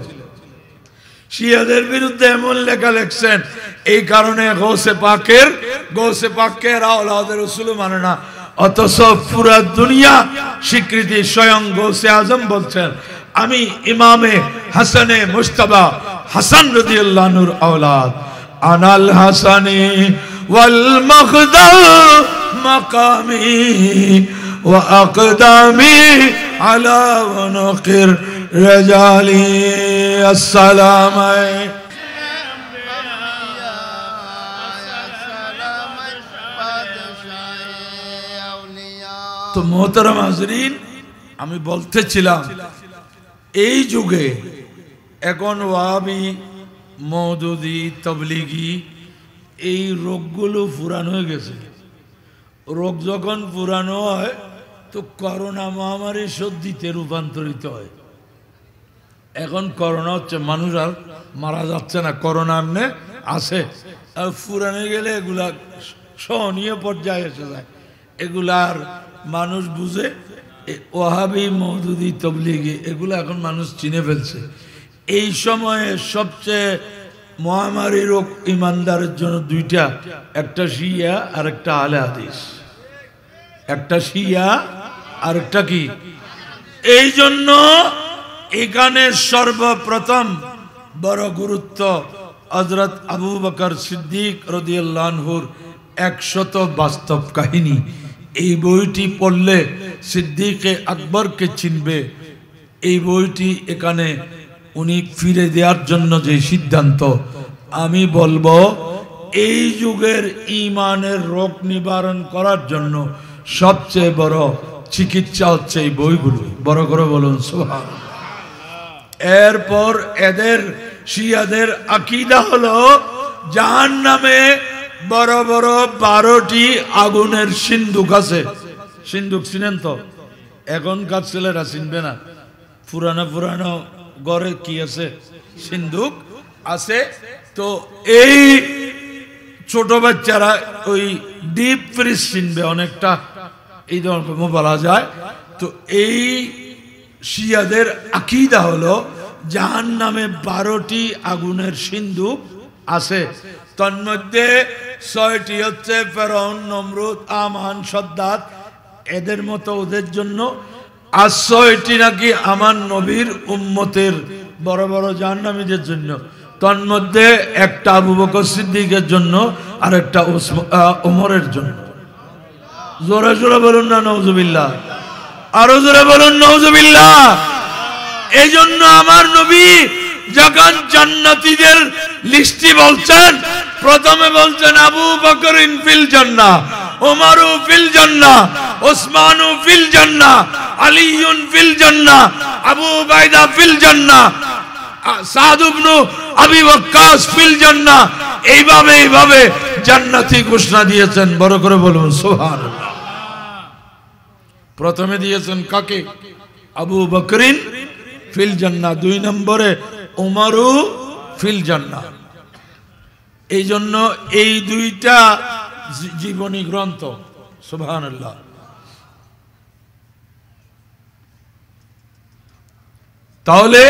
শিয়াদের বিরুদ্ধে এমন লেখা লিখছেন, এই কারণে গৌসে পাককে এরা আওলাদে রসুল মানে না। অথচ পুরা দুনিয়া স্বীকৃতি, স্বয়ং গৌসে আজম বলছেন, আমি ইমামে হাসানে মুজতবা হাসান রাদিয়াল্লাহু আনহুর আওলাদ। আনাল হাসানি ওয়াল মাখদাম মাকামি ওয়া আকদামি আলা ওয়ানকির রাজালি। আসসালাম তো মোহতারাম হাজরিন, আমি বলতেছিলাম এই যুগে এখন ওয়াহাবি, মওদুদি, তবলিগি এই রোগগুলো পুরানো হয়ে গেছে। রোগ যখন পুরানো হয় তো করোনা মহামারী সর্দিতে রূপান্তরিত হয়। এখন করোনা হচ্ছে, মানুষ আর মারা যাচ্ছে না, করোনা এমনি আছে। আর পুরানো গেলে এগুলা সহনীয় পর্যায়ে এসে যায়, এগুলার মানুষ বুঝে। ওয়াহাবি, মওদুদি, তবলিগি এগুলো এখন মানুষ চিনে ফেলছে। এই সময়ে সবচেয়ে মহামারী রোগ ইমানদারের জন্য দুইটা, একটা শিয়া আর একটা আহলে হাদিস। একটা শিয়া আর একটা কি? এই জন্য এখানে সর্বপ্রথম বড় গুরুত্ব হযরত আবু বকর সিদ্দিক রাদিয়াল্লাহু আনহুর 100 বাস্তব কাহিনী। এই বইটি পড়লে সিদ্দিকে আকবরকে চিনবে। এই বইটি এখানে উনি ফিরে দেওয়ার জন্য যে সিদ্ধান্ত, আমি বলবো এই যুগের ইমানের রোগ নিবারণ করার জন্য সবচেয়ে বড় চিকিৎসা হচ্ছে এই বইগুলো। বড় করে বলুন সুবহানাল্লাহ। এরপর এদের শিয়াদের আকীদা হলো জাহান্নামে বড় বড় 12টি আগুনের সিন্দুক আছে। সিন্দুক চিনেন তো? এখনকার ছেলেরা চিনবে না। পুরানো পুরানো ঘরে কি আছে? সিন্দুক আছে। তো এই ছোট বাচ্চারা ওই ডিপ ফ্রিজ চিনবে অনেকটা, এই ধরনের বলা যায়। তো এই শিয়াদের আকীদা হলো জাহান্নামে 12টি আগুনের সিন্দুক আছে। তন্মধ্যে 6টি হচ্ছে ফেরাউন, নমরুদ, আমান, সদ্দাত, এদের মতো ওদের জন্য। আর 6টি নাকি আমার নবীর উম্মতের বড় বড় জাহান্নামীদের জন্য। তন্মধ্যে একটা আবু বকর সিদ্দিকের জন্য আর একটা ওমরের জন্য। জোরে জোরে বলুন না নাউজুবিল্লাহ, আরো জোরে বলুন নাউজুবিল্লাহ। এই জন্য আমার নবী যখন জান্নাতীদের লিস্টি বলছেন, প্রথমে বলছেন আবু বকর ফিল জান্নাহ, ওমরু ফিল জান্নাহ, ওসমানু ফিল জান্নাহ, আলীউন ফিল জান্নাহ, আবু উবাইদা ফিল জান্নাহ, সাদ ইবনে আবি ওয়াক্কাস ফিল জান্নাহ। এইভাবে জান্নাতি ঘোষণা দিয়েছেন, বড় করে বলুন সুবহানাল্লাহ। প্রথমে দিয়েছেন কাকে? আবু বকরিন ফিল জান্নাহ, 2 নম্বরে উমরু ফিল জান্নাহ। এই জন্য এই দুইটা জীবনী গ্রন্থ, সুবহানাল্লাহ। তাহলে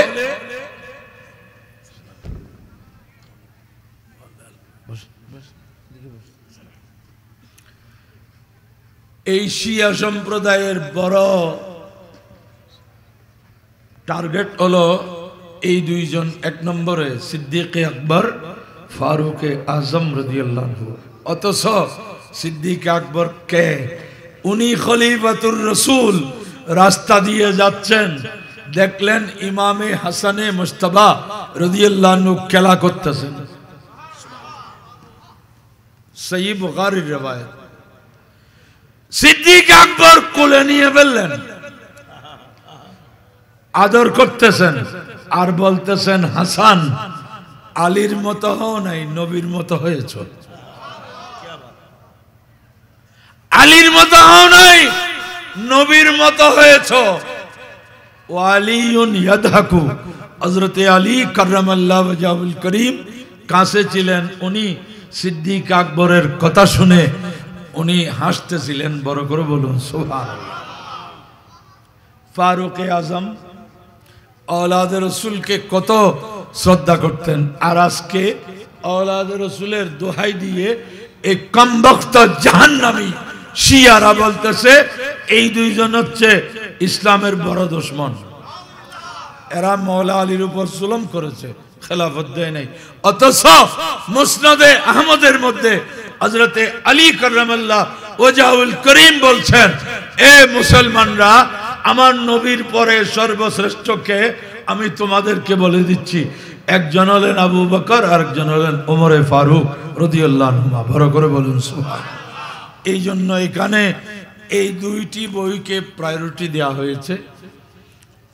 এই শিয়া সম্প্রদায়ের বড় টার্গেট হলো এই দুইজন। 1 নম্বরে সিদ্দিক আকবর, ফারুক আজম রাদিয়াল্লাহু আনহু। অথচ সিদ্দিক আকবর কে? উনি খলিফাতুর রাসূল, রাস্তা দিয়ে যাচ্ছেন, দেখলেন ইমামে হাসানে মুজতবা রাদিয়াল্লাহু আনহু খেলা করতেছেন। সহিহ বুখারীর রওয়ায়াত। সিদ্দিক আকবর কোলে নিয়ে ফেললেন, আদর করতেছেন আর বলতেছেন, হাসান, আলীর মতো হও নাই, নবীর মতো হয়েছ। আলীর মতো হও নাই, নবীর মতো হয়েছ। ওয়ালিউন ইয়াদহাকু, হযরত আলী কাররামাল্লাহু ওয়াজহুল করিম কাছে ছিলেন। উনি সিদ্দিক আকবরের কথা শুনে উনি হাসতেছিলেন, বড় করে বলুন সুবহানাল্লাহ। ফারুক আজম আওলাদে রাসূলকে কত শ্রদ্ধা করতেন, আর আজকে আওলাদে রাসূলের দোহাই দিয়ে এই কমবক্ত জাহান্নামী শিয়ারা বলতেছে এই দুইজন হচ্ছে ইসলামের বড় দুশমন। এরা মওলা আলীর উপর জুলুম করেছে, খেলাফত দেয় নাই। অথচ মুসনাদে আহমদের মধ্যে হযরত আলী কাররামাল্লাহু ওয়াজহুল করিম বলছেন, এ মুসলমানরা, আমার নবীর পরে সর্বশ্রেষ্ঠ কে আমি তোমাদেরকে বলে দিচ্ছি। একজন হলেন আবু বকর, আরেকজন হলেন ওমরে ফারুক রাদিয়াল্লাহু আনহুমা। বড় করে বলুন সুবহানাল্লাহ। এই জন্য এখানে এই দুইটি বইকে প্রায়োরিটি দেওয়া হয়েছে।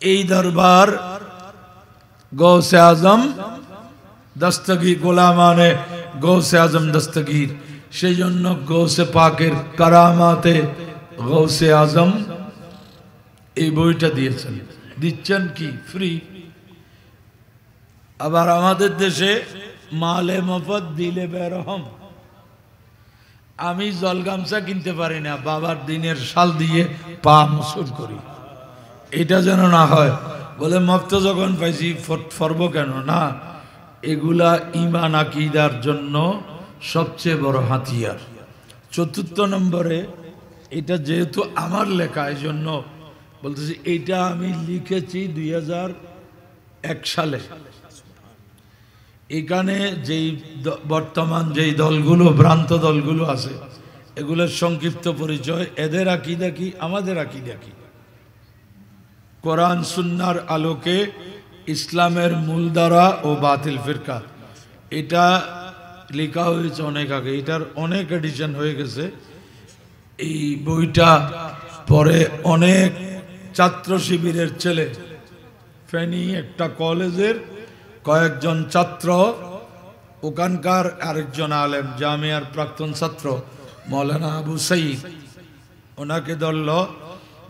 এই দরবার গৌসে আজম দস্তগীর, গোলামানে গৌসে আজম দস্তগীর, সেই জন্য গৌসে পাকের কারামাতে গৌসে আজম এই বইটা দিয়েছেন। দিচ্ছেন কি? ফ্রি। আবার আমাদের দেশে মালে মফত দিলে বেরহম। আমি জলগামছা কিনতে পারি না, বাবার দিনের শাল দিয়ে পা মুসুল করি। এটা যেন না হয়, বলে মফত যখন পাইছি ফরব কেন না। এগুলা ঈমান আকীদার জন্য সবচেয়ে বড় হাতিয়ার। 4 নম্বরে, এটা যেহেতু আমার লেখা, এই জন্য বলতেছি, এইটা আমি লিখেছি 2001 সালে। এখানে যেই বর্তমান যেই দলগুলো, ভ্রান্ত দলগুলো আছে, এগুলোর সংক্ষিপ্ত পরিচয়, এদের আকীদা কি, আমাদের আকীদা কি, কোরআন সুন্নাহর আলোকে ইসলামের মূলধারা ও বাতিল ফিরকা। এটা লেখা হয়েছে অনেক আগে, এটার অনেক এডিশন হয়ে গেছে। এই বইটা পরে অনেক ছাত্র শিবিরের ছেলে, ফেনী একটা কলেজের কয়েকজন ছাত্র, ওখানকার আরেকজন আলেম, জামিয়ার প্রাক্তন ছাত্র মৌলানা আবু সাইদ, ওনাকে ধরল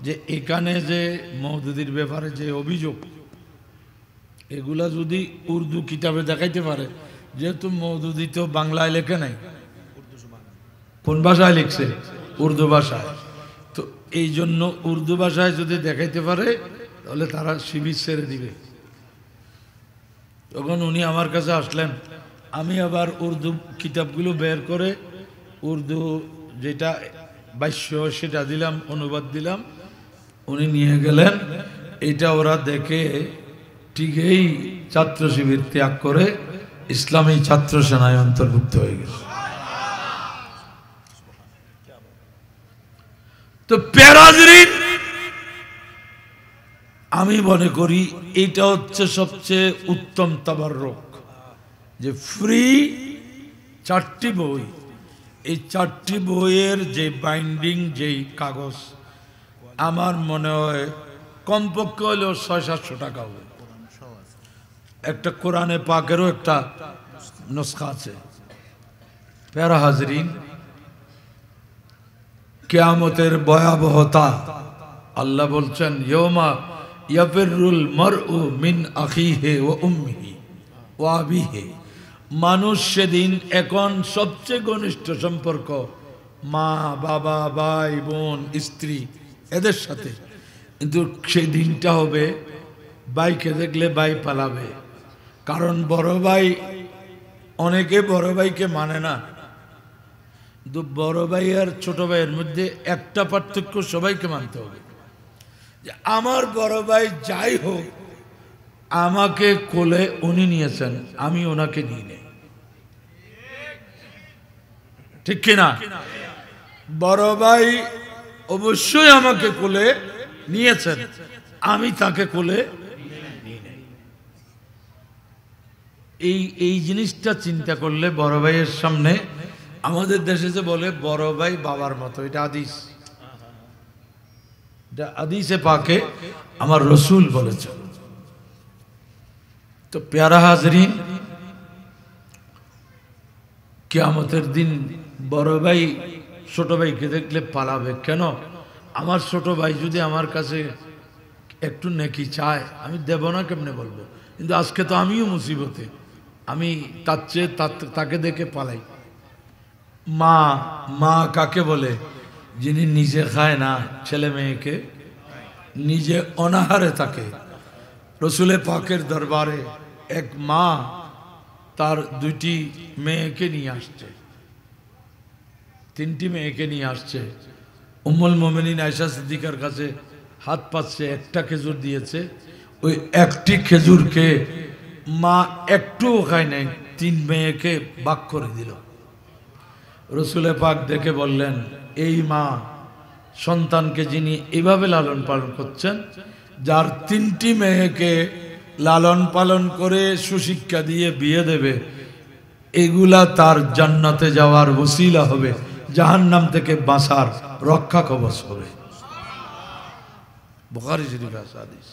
যে এখানে যে মওদুদির ব্যাপারে যে অভিযোগ, এগুলা যদি উর্দু কিতাবে দেখাইতে পারে, যেহেতু মওদুদি তো বাংলায় লেখে নাই, কোন ভাষায় লিখছে? উর্দু ভাষায়। তো এই জন্য উর্দু ভাষায় যদি দেখাইতে পারে, তাহলে তারা শিবির ছেড়ে দিবে। তখন উনি আমার কাছে আসলেন, আমি আবার উর্দু কিতাবগুলো বের করে উর্দু যেটা ভাষ্য সেটা দিলাম, অনুবাদ দিলাম। উনি নিয়ে গেলেন, এটা ওরা দেখে ঠিকই ছাত্র শিবির ত্যাগ করে ইসলামী ছাত্র সেনায় অন্তর্ভুক্ত হয়ে গেল। তো প্যারাজরিন, আমি মনে করি এটা হচ্ছে সবচেয়ে উত্তম তাবাররুক, যে ফ্রি 4টি বই। এই 4টি বইয়ের যে বাইন্ডিং, যেই কাগজ, আমার মনে হয় কমপক্ষে হলেও 600-700 টাকা হবে। একটা কোরআনে পাকেরও একটা নুসখা আছে। প্যারা হাজরিন, কিয়ামতের ভয়াবহতা আল্লাহ বলছেন, ইয়মা ইয়াফিরুল মারউ মিন আখিহি ওয়া উম্মিহি ওয়া আবিহি। মানুষ সেদিন এখন সবচেয়ে ঘনিষ্ঠ সম্পর্ক মা, বাবা, ভাই, বোন, স্ত্রী এদের সাথে, কিন্তু সেই দিনটা হবে ভাইকে দেখলে ভাই পালাবে। কারণ বড় ভাই, অনেকে বড় ভাইকে মানে না, কিন্তু বড় ভাই আর ছোট ভাইয়ের মধ্যে একটা পার্থক্য সবাইকে মানতে হবে, যে আমার বড় ভাই যাই হোক আমাকে কোলে উনি নিয়েছেন, আমি ওনাকে নিই নাই। ঠিক কিনা? বড় ভাই অবশ্যই আমাকে কোলে নিয়েছেন, আমি তাকে কোলে নিই নাই। এই জিনিসটা চিন্তা করলে বড় ভাইয়ের সামনে, আমাদের দেশে যে বলে বড় ভাই বাবার মতো, এটা হাদিস, এটা হাদিসে পাকে আমার রসুল বলেছেন। তো প্যারা হাজরিন, কিয়ামতের দিন বড় ভাই ছোট ভাইকে দেখলে পালাবে। কেন? আমার ছোট ভাই যদি আমার কাছে একটু নেকি চায়, আমি দেব না কেমনে বলবো? কিন্তু আজকে তো আমিও মুসিবতে, আমি তার চেয়ে তাকে দেখে পালাই। মা, মা কাকে বলে? যিনি নিজে খায় না, ছেলে মেয়েকে নিজে অনাহারে থাকে। রসুলে পাকের দরবারে এক মা তার দুটি মেয়েকে নিয়ে আসছে, তিনটি মেয়েকে নিয়ে আসছে। উম্মুল মুমিনিন আয়েশা সিদ্দিকার কাছে হাত পাচ্ছে, একটা খেজুর দিয়েছে, ওই একটি খেজুরকে মা একটুও খায় নাই, তিন মেয়েকে ভাগ করে দিল। রসুলে পাক দেখে বললেন, এই মা সন্তানকে যিনি এভাবে লালন পালন করছেন, যার তিনটি মেয়েকে লালন পালন করে সুশিক্ষা দিয়ে বিয়ে দেবে, এগুলা তার জান্নাতে যাওয়ার ওসিলা হবে, জাহান্নাম থেকে বাঁচার রক্ষা কবচ হবে। বুখারী শরীফ হাদিস।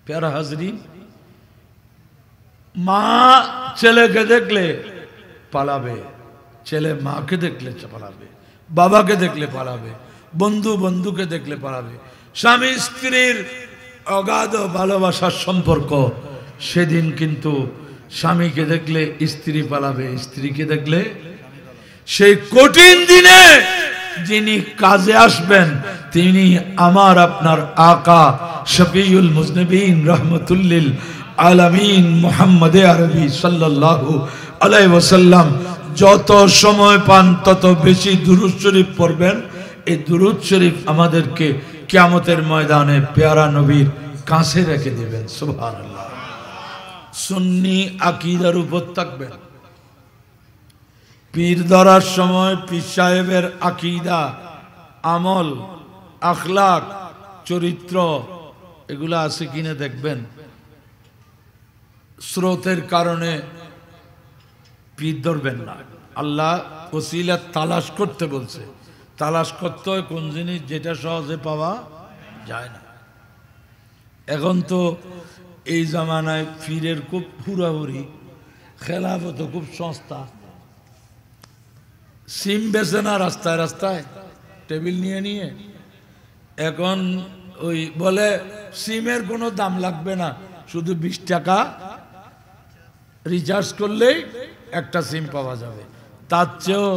প্যারা হাজরিন, মা ছেলেকে দেখলে পালাবে, ছেলে মাকে দেখলে পালাবে, বাবাকে দেখলে পালাবে, বন্ধু বন্ধুকে দেখলে পালাবে। স্বামী স্ত্রীর অগাধ ভালোবাসার সম্পর্ক, সেদিন কিন্তু স্বামীকে দেখলে স্ত্রী পালাবে, স্ত্রীকে দেখলে। সেই কঠিন দিনে যিনি কাজে আসবেন, তিনি আমার আপনার আকা শফিউল মুজনিবিন রহমতুল্লিল আলামিন মুহাম্মদে আরবি সাল্লাল্লাহু আলাইহি ওয়াসাল্লাম। যত সময় পান তত বেশি দুরূদ শরীফ পড়বেন। এই দুরূদ শরীফ আমাদেরকে কিয়ামতের ময়দানে পেয়ারা নবীর কাছে রেখে দেবেন। সুবহানাল্লাহ। সুন্নি আকীদার উপর থাকবেন। পীর ধরার সময় পীর সাহেবের আকীদা, আমল, আখলাক, চরিত্র এগুলা আছে কিনা দেখবেন। স্রোতের কারণে পীর ধরবেন না। আল্লাহ ওসিলা তালাশ করতে বলছে। তালাশ করতে হয় কোন জিনিস যেটা সহজে পাওয়া যায় না। এখন তো এই জামানায় পীরের খুব হুড়াহুড়ি, খেলাফত খুব সস্তা। সিম বেচে না রাস্তায় রাস্তায় টেবিল নিয়ে নিয়ে। এখন ওই বলে সিমের কোনো দাম লাগবে না, শুধু 20 টাকা রিচার্জ করলেই একটা সিম পাওয়া যাবে। তার চেয়েও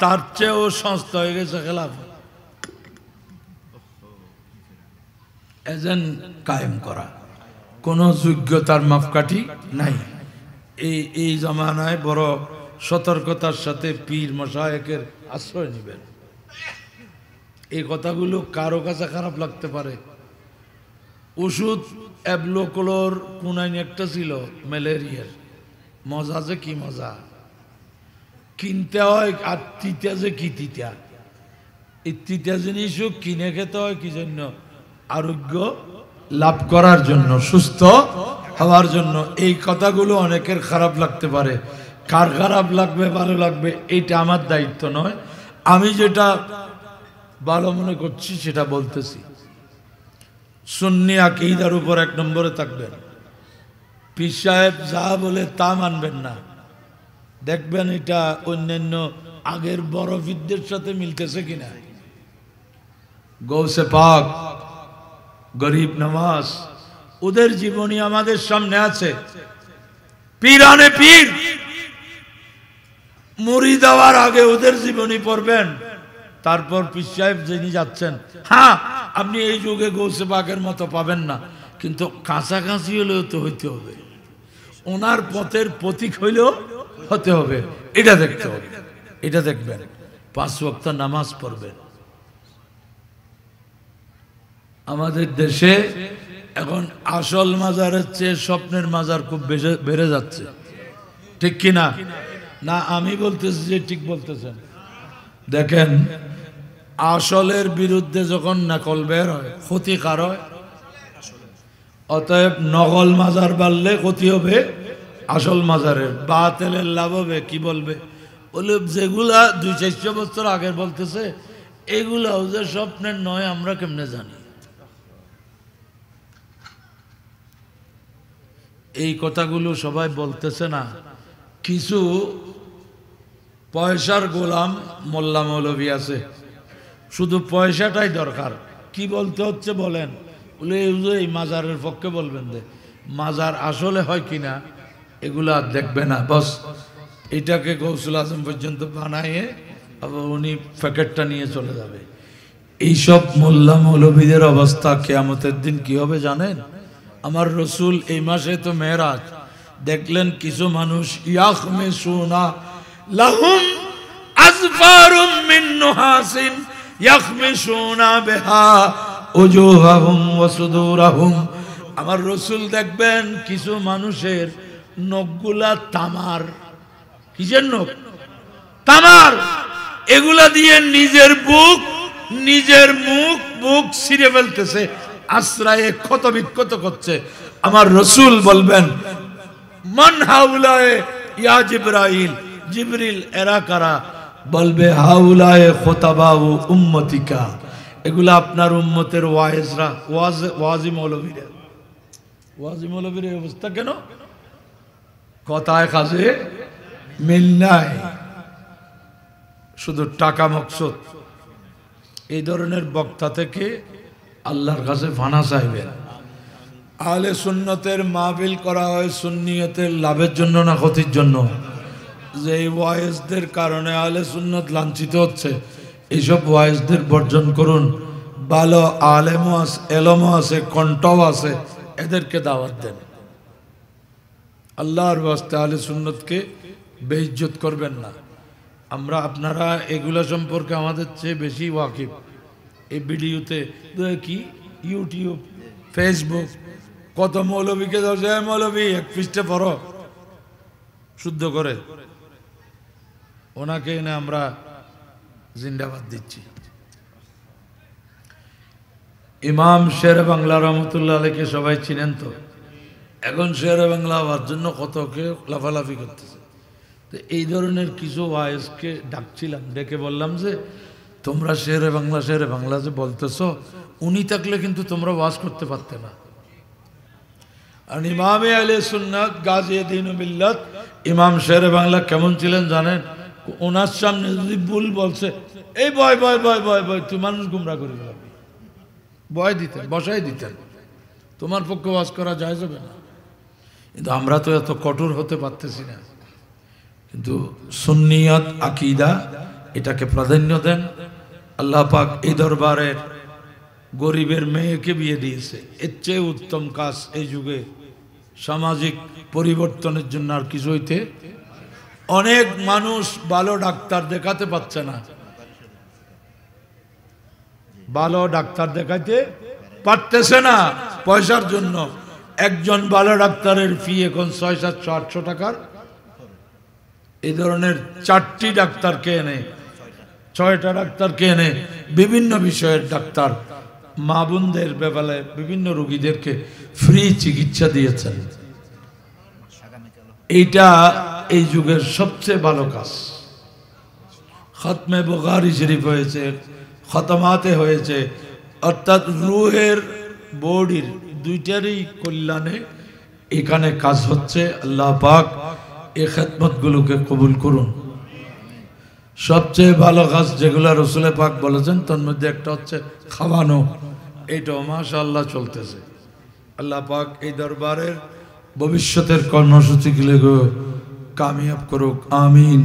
তার চেয়েও সস্তা হয়ে গেছে খেলাফত। এজেন্ট কায়েম করা, কোনো যোগ্যতার মাপকাঠি নাই। এই জামানায় বড় সতর্কতার সাথে পীর মশায়েকের আশ্রয় নেবেন। এই কথাগুলো কারো কাছে খারাপ লাগতে পারে। ওষুধ অ্যাবলোকোলোর কোনাইন একটা ছিল ম্যালেরিয়ার, মজা যে কি মজা, কিনতে হয়। আর তিতা যে কি তিতা, এই তিতা জিনিসও কিনে খেতে হয় কি জন্য? আরোগ্য লাভ করার জন্য, সুস্থ হওয়ার জন্য। এই কথাগুলো অনেকের খারাপ লাগতে পারে। কার খারাপ লাগবে ভালো লাগবে এইটা আমার দায়িত্ব নয়। আমি যেটা ভালো মনে করছি সেটা বলতেছি। সুন্নি আকীদার উপর 1 নম্বরে থাকবেন। পীর সাহেব যা বলে তা মানবেন না, দেখবেন এটা অন্যান্য আগের বড় পীরদের সাথে মিলতেছে কিনা। গৌসে পাক, গরিব নওয়াজ, ওদের জীবনী আমাদের সামনে আছে। পীরানে পীর মুড়ি দেওয়ার আগে ওদের জীবনী পড়বেন, তারপর পীর সাহেব যিনি যাচ্ছেন। হ্যাঁ, আপনি এই যুগে গৌসে পাকের মতো পাবেন না, কিন্তু কাছাকাছি হলেও তো হইতে হবে, ওনার পথের প্রতীক হইলেও হতে হবে। এটা দেখতে হবে, এটা দেখবেন। 5 ওয়াক্ত নামাজ পড়বেন। আমাদের দেশে এখন আসল মাজারের চেয়ে স্বপ্নের মাজার খুব বেড়ে যাচ্ছে, ঠিক কিনা? না আমি বলতেছি যে ঠিক বলতেছেন? দেখেন, আসলের বিরুদ্ধে যখন নকল বের হয় ক্ষতিকার হয়, অতএব নকল মাজার বাড়লে ক্ষতি হবে আসল মাজারের। বাতিলের লাভ হবে। কি বলবে? বলে যেগুলা 200-400 বছর আগে বলতেছে এগুলাও যে স্বপ্নের নয় আমরা কেমনে জানি? এই কথাগুলো সবাই বলতেছে না, কিছু পয়সার গোলাম মোল্লা মৌলভী আছে, শুধু পয়সাটাই দরকার। কি বলতে হচ্ছে বলেন? বলে এই মাজারের পক্ষে বলবেন, যে মাজার আসলে হয় কিনা এগুলা দেখবে না, বস এটাকে গৌসুল আজম পর্যন্ত বানাইয়ে আবার উনি প্যাকেটটা নিয়ে চলে যাবে। এইসব মোল্লা মৌলভীদের অবস্থা কিয়ামতের দিন কি হবে জানেন? আমার রসুল এই মাসে তো মেরাজ দেখলেন, কিছু মানুষ ইয়াখমিসুনা লাহুম আযফারুম মিন নুহাসিন ইয়াখমিসুনা বিহা উজুহাহুম ওয়া সুদুরাহুম। আমার রসুল দেখবেন কিছু মানুষের নখগুলা তামার। কিসের নখ? তামার। এগুলা দিয়ে নিজের বুক, নিজের বুক ছিঁড়ে ফেলতেছে, আশ্রয়ে ক্ষত বিক্ষত করছে। আমার রসুল বলবেন, মান হাউলায়ে ইয়া জিবরাইল, জিবরিল এরা কারা? বলবে হাউলায়ে খুতাবাউ উম্মতিকা, এগুলা আপনার উম্মতের ওয়াইজরা, ওয়াজি মৌলবীরা। ওয়াজি মৌলবীর অবস্থা কেন? কথায় কাজে মিল নাই, শুধু টাকা মকসদ। এই ধরনের বক্তা থেকে আল্লাহর কাছে ফানা চাইবেন। আহলে সুন্নতের মাহফিল করা হয় সুন্নিয়তের লাভের জন্য না ক্ষতির জন্য? যে ওয়াইজদের কারণে আহলে সুন্নত লাঞ্ছিত হচ্ছে, এইসব ওয়াইজদের বর্জন করুন। ভালো আলেমও আছে, এলমও আছে, কণ্ঠও আছে, এদেরকে দাওয়াত দেন। আল্লাহর ওয়াস্তে আহলে সুন্নতকে বেইজ্জত করবেন না। আপনারা এগুলো সম্পর্কে আমাদের চেয়ে বেশি ওয়াকিফ। এই ভিডিওতে কি ইউটিউব, ফেসবুক, কত মৌলবীকে ধরছে, মৌলবী এক পৃষ্ঠে পড়ো শুদ্ধ করে, ওনাকে এনে আমরা জিন্দাবাদ দিচ্ছি। ইমাম শেরে বাংলা রহমতুল্লাহ আলাইকে সবাই চিনেন তো? এখন শেরে বাংলা হওয়ার জন্য কত কেউ লাফালাফি করতেছে। তো এই ধরনের কিছু ওয়াইজকে ডাকছিলাম, ডেকে বললাম যে তোমরা শেরে বাংলা যে বলতেছ, উনি থাকলে কিন্তু তোমরা ওয়াজ করতে পারতে না। আর ইমামে আহলে সুন্নাত গাজী দ্বীন ও মিল্লাত ইমাম শেরে বাংলা কেমন ছিলেন জানেন? ওনার সামনে যদি ভুল বলছে, এই বয় বয় বয় বয় বয়, তুই মানুষ গুমরা করে ফেলাবি, বয় দিতেন, বসাই দিতেন, তোমার পক্ষে ওয়াজ করা যায় যাবে না। কিন্তু আমরা তো এত কঠোর হতে পারতেছি না। কিন্তু সুন্নিয়ত আকীদা এটাকে প্রাধান্য দেন। আল্লাহ পাক এই দরবারের গরিবের মেয়েকে বিয়ে দিয়েছে, এর চেয়ে উত্তম কাজ এই যুগে সামাজিক পরিবর্তনের জন্য আর কিছু হইতে। অনেক মানুষ ভালো ডাক্তার দেখাতে পারছে না, ভালো ডাক্তার দেখাইতে পারতেছে না পয়সার জন্য। একজন ভালো ডাক্তারের ফি এখন 600-700-800 টাকার। এই ধরনের 4টি ডাক্তারকে এনে, 6টা ডাক্তারকে এনে বিভিন্ন বিষয়ের ডাক্তার মা বোনদের ব্যাপারে বিভিন্ন রোগীদেরকে ফ্রি চিকিৎসা দিয়েছেন। এইটা এই যুগের সবচেয়ে ভালো কাজ। খতমে বুখারী শরীফ হয়েছে, খতমাতে হয়েছে, অর্থাৎ রুহের বডির দুইটারই কল্যাণে এখানে কাজ হচ্ছে। আল্লাহ পাক এই খেদমতগুলোকে কবুল করুন। সবচেয়ে ভালো কাজ যেগুলো রসুল পাক বলেছেন তার মধ্যে একটা হচ্ছে খাওয়ানো। এইটাও মাশাআল্লাহ চলতেছে। আল্লাহ পাক এই দরবারের ভবিষ্যতের কর্মসূচিগুলো কামিয়াব করুক, আমিন।